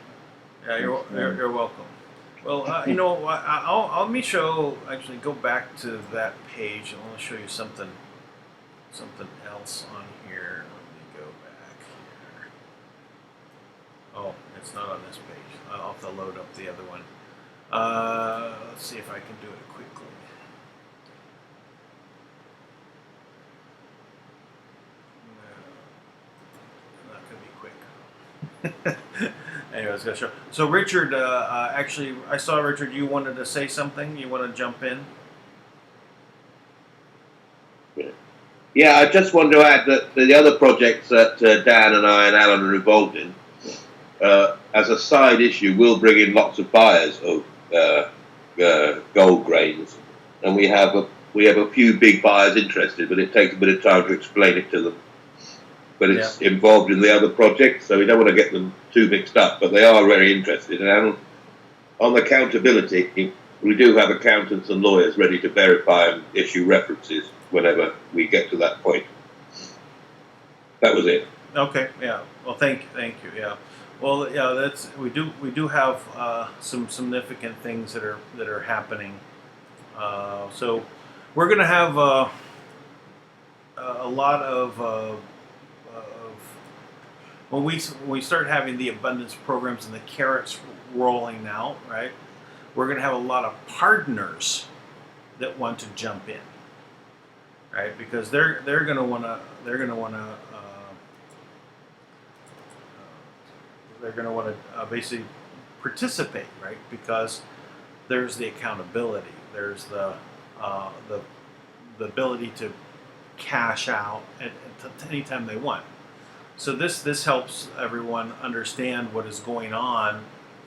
yeah Thanks, you're welcome. Well, you know, I'll let me show. Actually, go back to that page. I want to show you something else on here. Let me go back here. Oh, it's not on this page. I'll have to load up the other one. Let's see if I can do it quickly. No, not going to be quick. Anyway, I was going to show. So, Richard, actually, I saw Richard. You wanted to say something. You want to jump in? Yeah, I just want to add that the other projects that Dan and I and Alan are involved in, as a side issue, will bring in lots of buyers of gold grains, and we have a few big buyers interested, but it takes a bit of time to explain it to them. But it's involved in the other projects, so we don't want to get them too mixed up. But they are very interested, and on accountability, we do have accountants and lawyers ready to verify and issue references whenever we get to that point. That was it. Okay. Yeah. Well, thank you. Yeah. Well, yeah. That's we do have some significant things that are happening. So we're going to have a lot of when we start having the abundance programs and the carrots rolling out, right? We're going to have a lot of partners that want to jump in, right? Because they're going to want to basically participate, right? Because there's the accountability, there's the ability to cash out at any time they want. So this helps everyone understand what is going on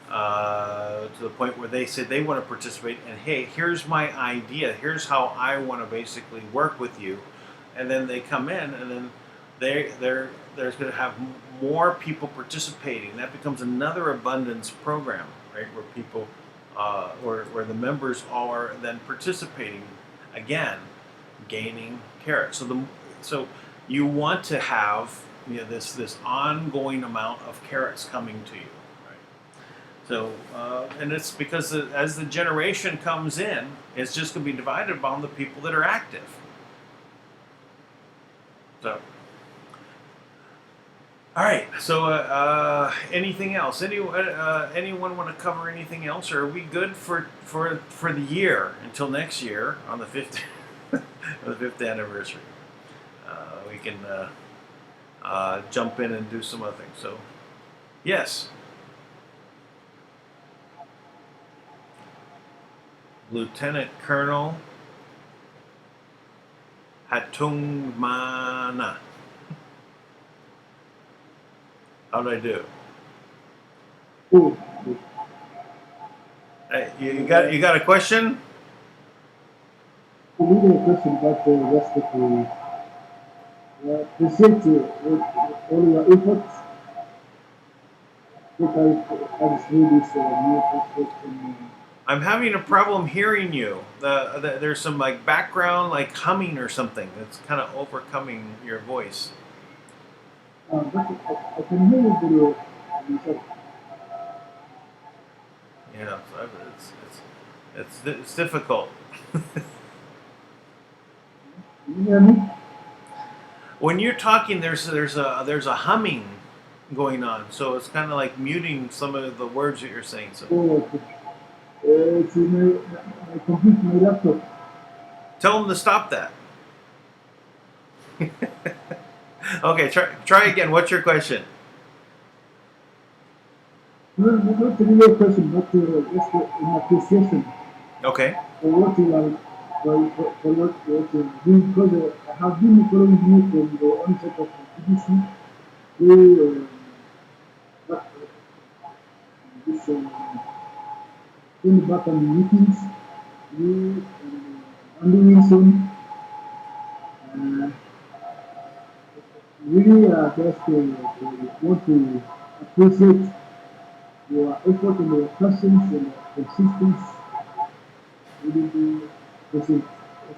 to the point where they say they want to participate, and hey, here's my idea, here's how I want to basically work with you, and then they come in, and then there's going to have more people participating. That becomes another abundance program, right? Where people, where the members are then participating again, gaining carrots. So you want to have this ongoing amount of carrots coming to you. So, and it's because as the generation comes in, it's just going to be divided among the people that are active. So, all right. So, anything else? Anyone want to cover anything else, or are we good for the year until next year on the 5th the 5th anniversary? We can jump in and do some other things. So, yes. Lieutenant Colonel Hatungmana. How'd I do? Hey, you got a question? I need a question, but just to appreciate all your efforts. I just read this new project in I'm having a problem hearing you. There's some like background, like humming or something that's kind of overcoming your voice. but I can hear you very well. Yeah, it's difficult. You hear me? When you're talking, there's a humming going on, so it's kind of like muting some of the words that you're saying. So. Okay. It's my computer, my laptop. Tell them to stop that. Okay, try again. What's your question? No, not really a question, but just an appreciation Okay. for what you are, for what you do, because I have been following you from the onset of TBC through this in back on meetings, you and Andy Wilson. Really just want to appreciate your effort and your passions and your consistency. Really do appreciate.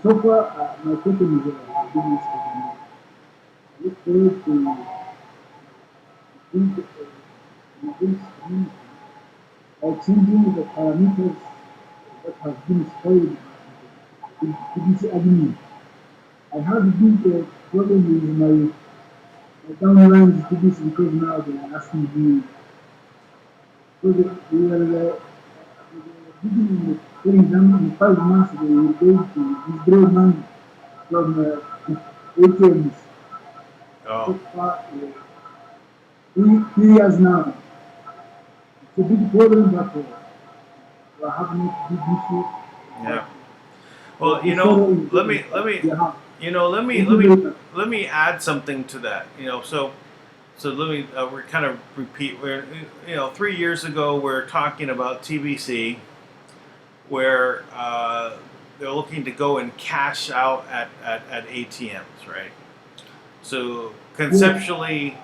So far, my question is business question. I look forward to build this community by changing the parameters that have been stored in TBC admin. I have been a problem with my downline TBC because now they are asking me, so we are telling them in 5 months they will be able to withdraw money from ATMs. So Oh, far, 3 years now. It's a big problem, but we are having a big issue. But yeah. Well, the sorrow is let there. me let me Yeah. you know let me Thank let you me very much. let me add something to that. So let me we're kind of repeat. We're 3 years ago we're talking about TBC, where they're looking to go and cash out at ATMs, right? So Yes, conceptually,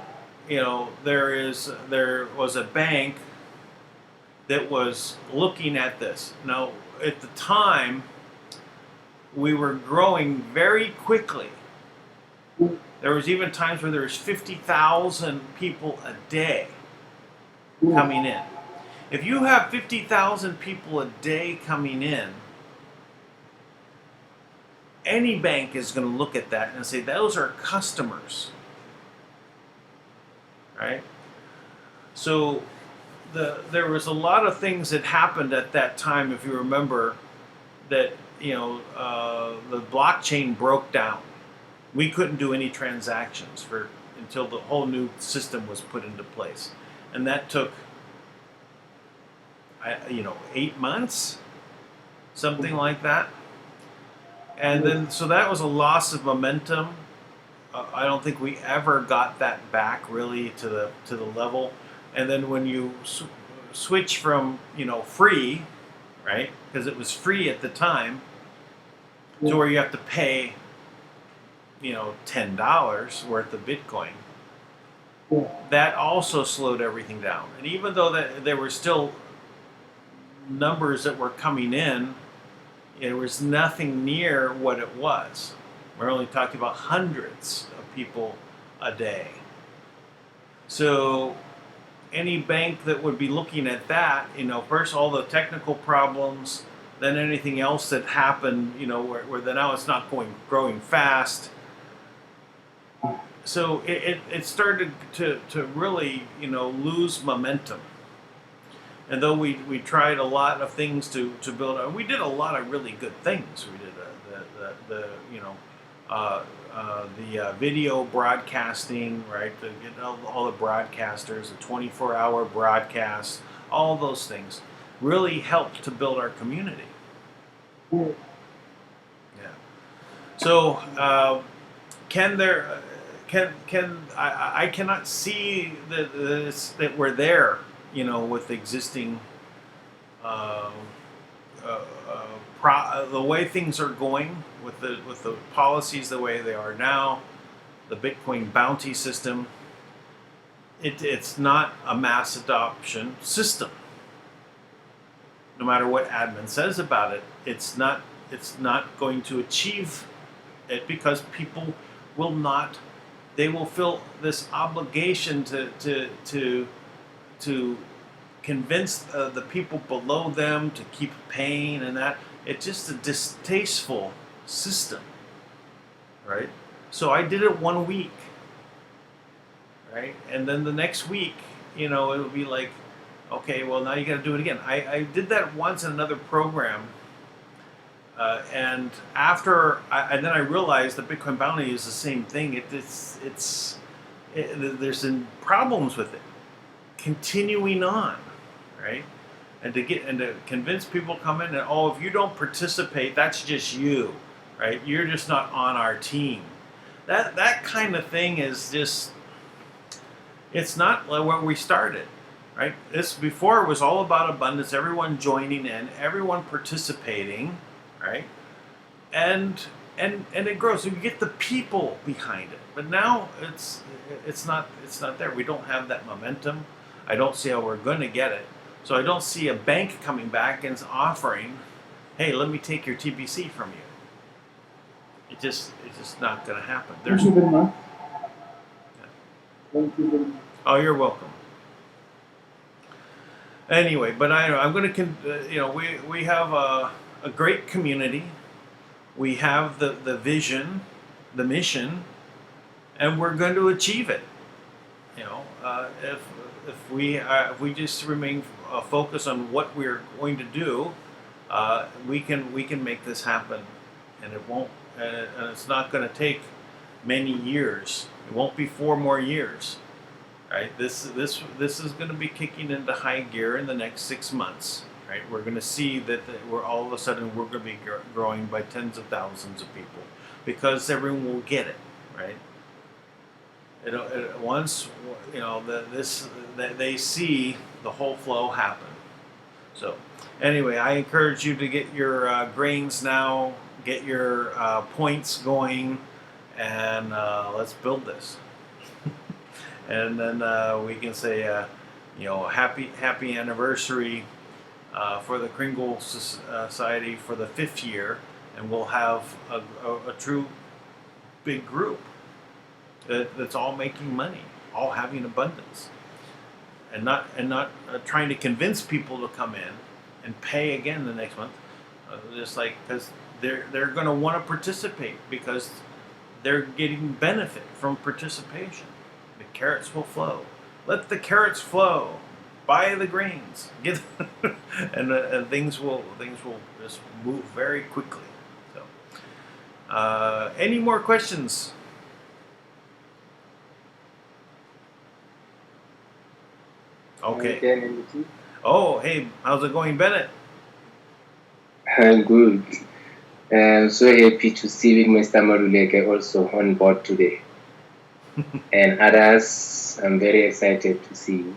there was a bank that was looking at this. Now, at the time, we were growing very quickly. yes, There was even times where there was 50,000 people a day yes, coming in. If you have 50,000 people a day coming in, any bank is going to look at that and say those are customers, right? So there was a lot of things that happened at that time, if you remember, that the blockchain broke down. We couldn't do any transactions until the whole new system was put into place, and that took 8 months, something like that. And yes, then so that was a loss of momentum. I don't think we ever got that back really to the level. And then when you switch from free, right? Because it was free at the time, yes, to where you have to pay $10 worth of Bitcoin. yes, That also slowed everything down. And even though there were still numbers that were coming in, it was nothing near what it was. We're only talking about hundreds of people a day. So any bank that would be looking at that, first all the technical problems, then anything else that happened, where now it's not growing fast. So it started to really, lose momentum. And though we tried a lot of things to build, we did a lot of really good things. We did the video broadcasting, right? To get all the broadcasters, the 24-hour broadcasts, all those things really helped to build our community. yes. Yeah. So can there? Can I cannot see that we're there, with existing uh, the way things are going with the policies the way they are now, the Bitcoin bounty system. It's not a mass adoption system. No matter what admin says about it, it's not going to achieve it, because people will not. They will feel this obligation to convince the people below them to keep paying, and that it's just a distasteful system, right? So I did it 1 week, right, and then the next week, it would be like, okay, well now you got to do it again. I did that once in another program. And and then I realized that Bitcoin Bounty is the same thing. There's some problems with it continuing on, right? And to convince people to come in and, oh, if you don't participate, that's just you, right? You're just not on our team. That kind of thing is just, it's not like where we started, right? This before it was all about abundance, everyone joining in, everyone participating, right? And it grows. So you get the people behind it. But now it's not there. We don't have that momentum. I don't see how we're going to get it. So I don't see a bank coming back and offering, hey, let me take your TBC from you. It's just not going to happen. Thank you very much. Thank you very much. Oh, you're welcome. Anyway, but I'm going to, we have a great community. We have the vision, the mission, and we're going to achieve it. If we just remain focused on what we're going to do, we can make this happen, and it won't. And it's not going to take many years. It won't be 4 more years. Right? This is going to be kicking into high gear in the next 6 months. Right? We're going to see that we're all of a sudden we're going to be growing by tens of thousands of people because everyone will get it. Right? Once they see the whole flow happen. So anyway, I encourage you to get your grains now, get your points going, and let's build this. And then we can say, happy anniversary for the Kringle Society for the 5th year, and we'll have a true big group that's all making money, all having abundance, and not trying to convince people to come in and pay again the next month, just like because they're going to want to participate because they're getting benefit from participation. The carrots will flow. Let the carrots flow. Buy the grains. Get and things will just move very quickly. So, any more questions? Okay. Oh, hey, how's it going, Bennett? I'm good. I'm so happy to see Mr. Maruleke also on board today. And others, I'm very excited to see.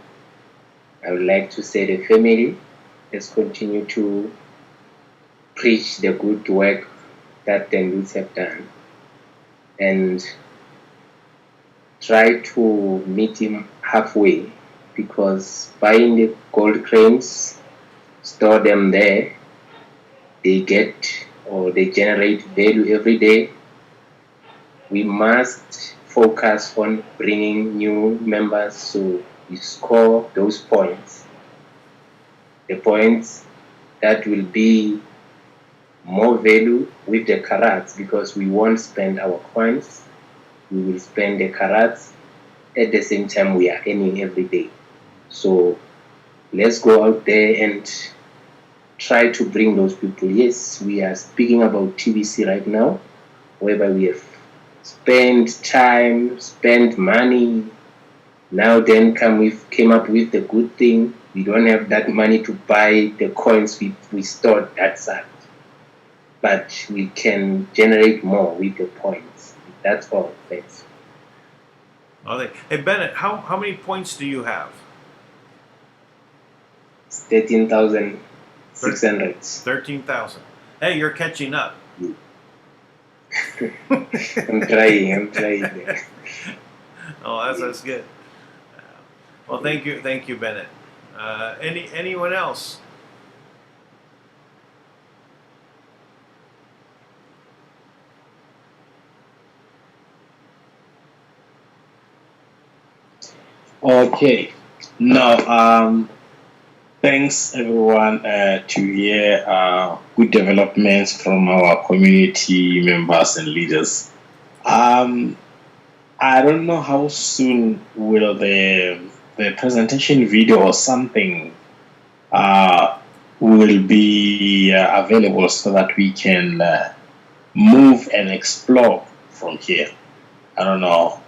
I would like to say the family, let's continue to preach the good work that the Lutz have done and try to meet him halfway, because buying the gold cranes, store them there, they get or they generate value every day. We must focus on bringing new members so we score those points. The points that will be more value with the carats, because we won't spend our coins, we will spend the carats at the same time we are earning every day. So let's go out there and try to bring those people. Yes, we are speaking about TBC right now, whereby we have spent time, spent money. Now then came up with the good thing. We don't have that money to buy the coins we stored that side. But we can generate more with the points. That's all. Thanks. Okay. Hey, Bennett, how many points do you have? 13,600. 13,000. Hey, you're catching up. I'm trying. Oh, that's good. Well, thank you, Bennett. Anyone else? Okay. Now, thanks everyone to hear good developments from our community members and leaders. I don't know how soon will the presentation video or something will be available so that we can move and explore from here. I don't know.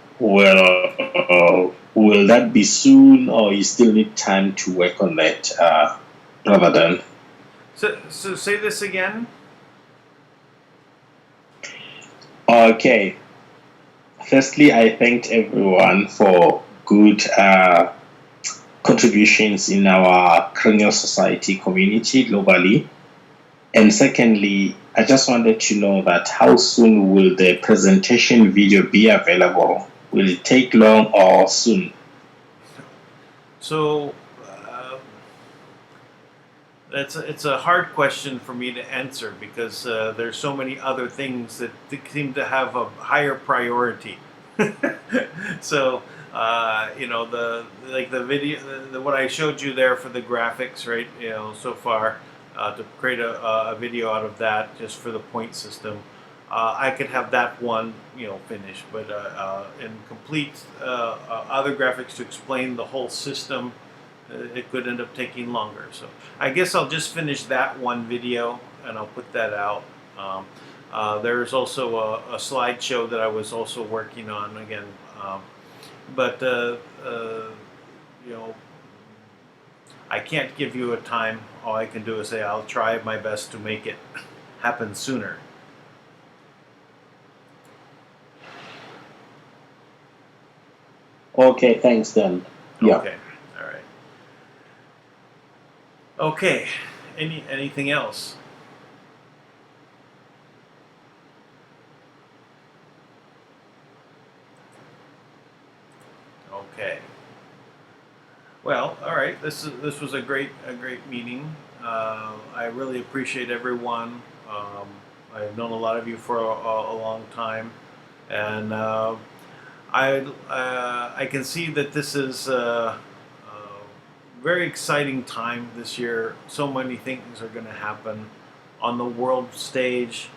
Will that be soon, or you still need time to work on that, Brother Dan? So say this again. Okay. Firstly, I thanked everyone for good contributions in our Kringle Society community globally. And secondly, I just wanted to know that how soon will the presentation video be available? Will it take long or soon? So it's a hard question for me to answer because there's so many other things that seem to have a higher priority. So you know, the video, what I showed you there for the graphics, right? You know, so far, to create a video out of that just for the point system. I could have that one, you know, finished, but in complete other graphics to explain the whole system, it could end up taking longer. So I guess I'll just finish that one video and I'll put that out. There's also a slideshow that I was also working on again, but you know, I can't give you a time. All I can do is say I'll try my best to make it happen sooner. Okay, thanks then. Yeah. Okay, all right. Okay, anything else? Okay. Well, all right. This was a great meeting. I really appreciate everyone. I've known a lot of you for a long time, and I can see that this is a very exciting time this year. So many things are going to happen on the world stage.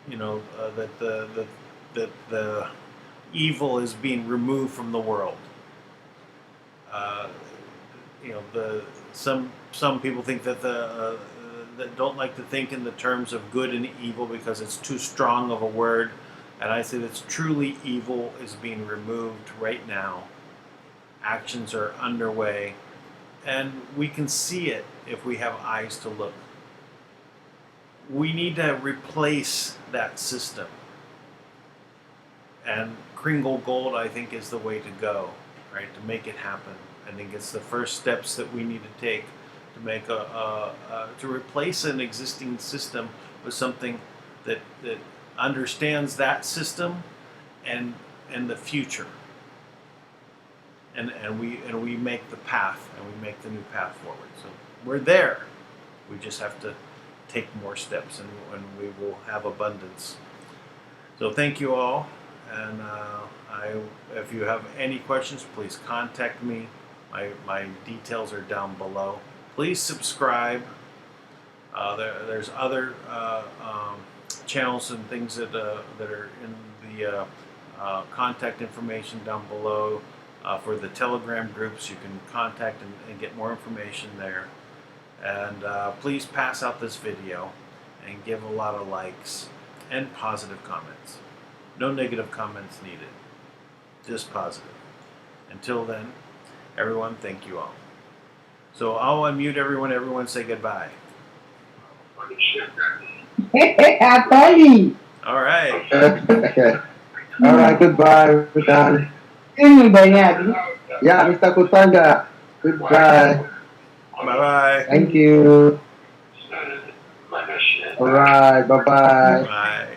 You know, that the evil is being removed from the world. You know, some people think that that don't like to think in the terms of good and evil because it's too strong of a word, and I say that truly evil is being removed right now. Actions are underway, and we can see it if we have eyes to look. We need to replace that system, and Kringle Gold, I think, is the way to go, right, to make it happen. I think it's the first steps that we need to take to make to replace an existing system with something that understands that system and the future. And we make the path, and we make the new path forward. So we're there. We just have to take more steps, and we will have abundance. So thank you all, and if you have any questions, please contact me. My details are down below. Please subscribe. There's other channels and things that are in the contact information down below for the Telegram groups. You can contact and get more information there. And please pass out this video and give a lot of likes and positive comments. No negative comments needed, just positive. Until then, everyone, thank you all. So I'll unmute everyone. Everyone say goodbye. Bye. All right. All right, goodbye, Dan. Yeah, Mr. Kutanga. Goodbye. Bye-bye. Thank you. All right, bye-bye. Bye.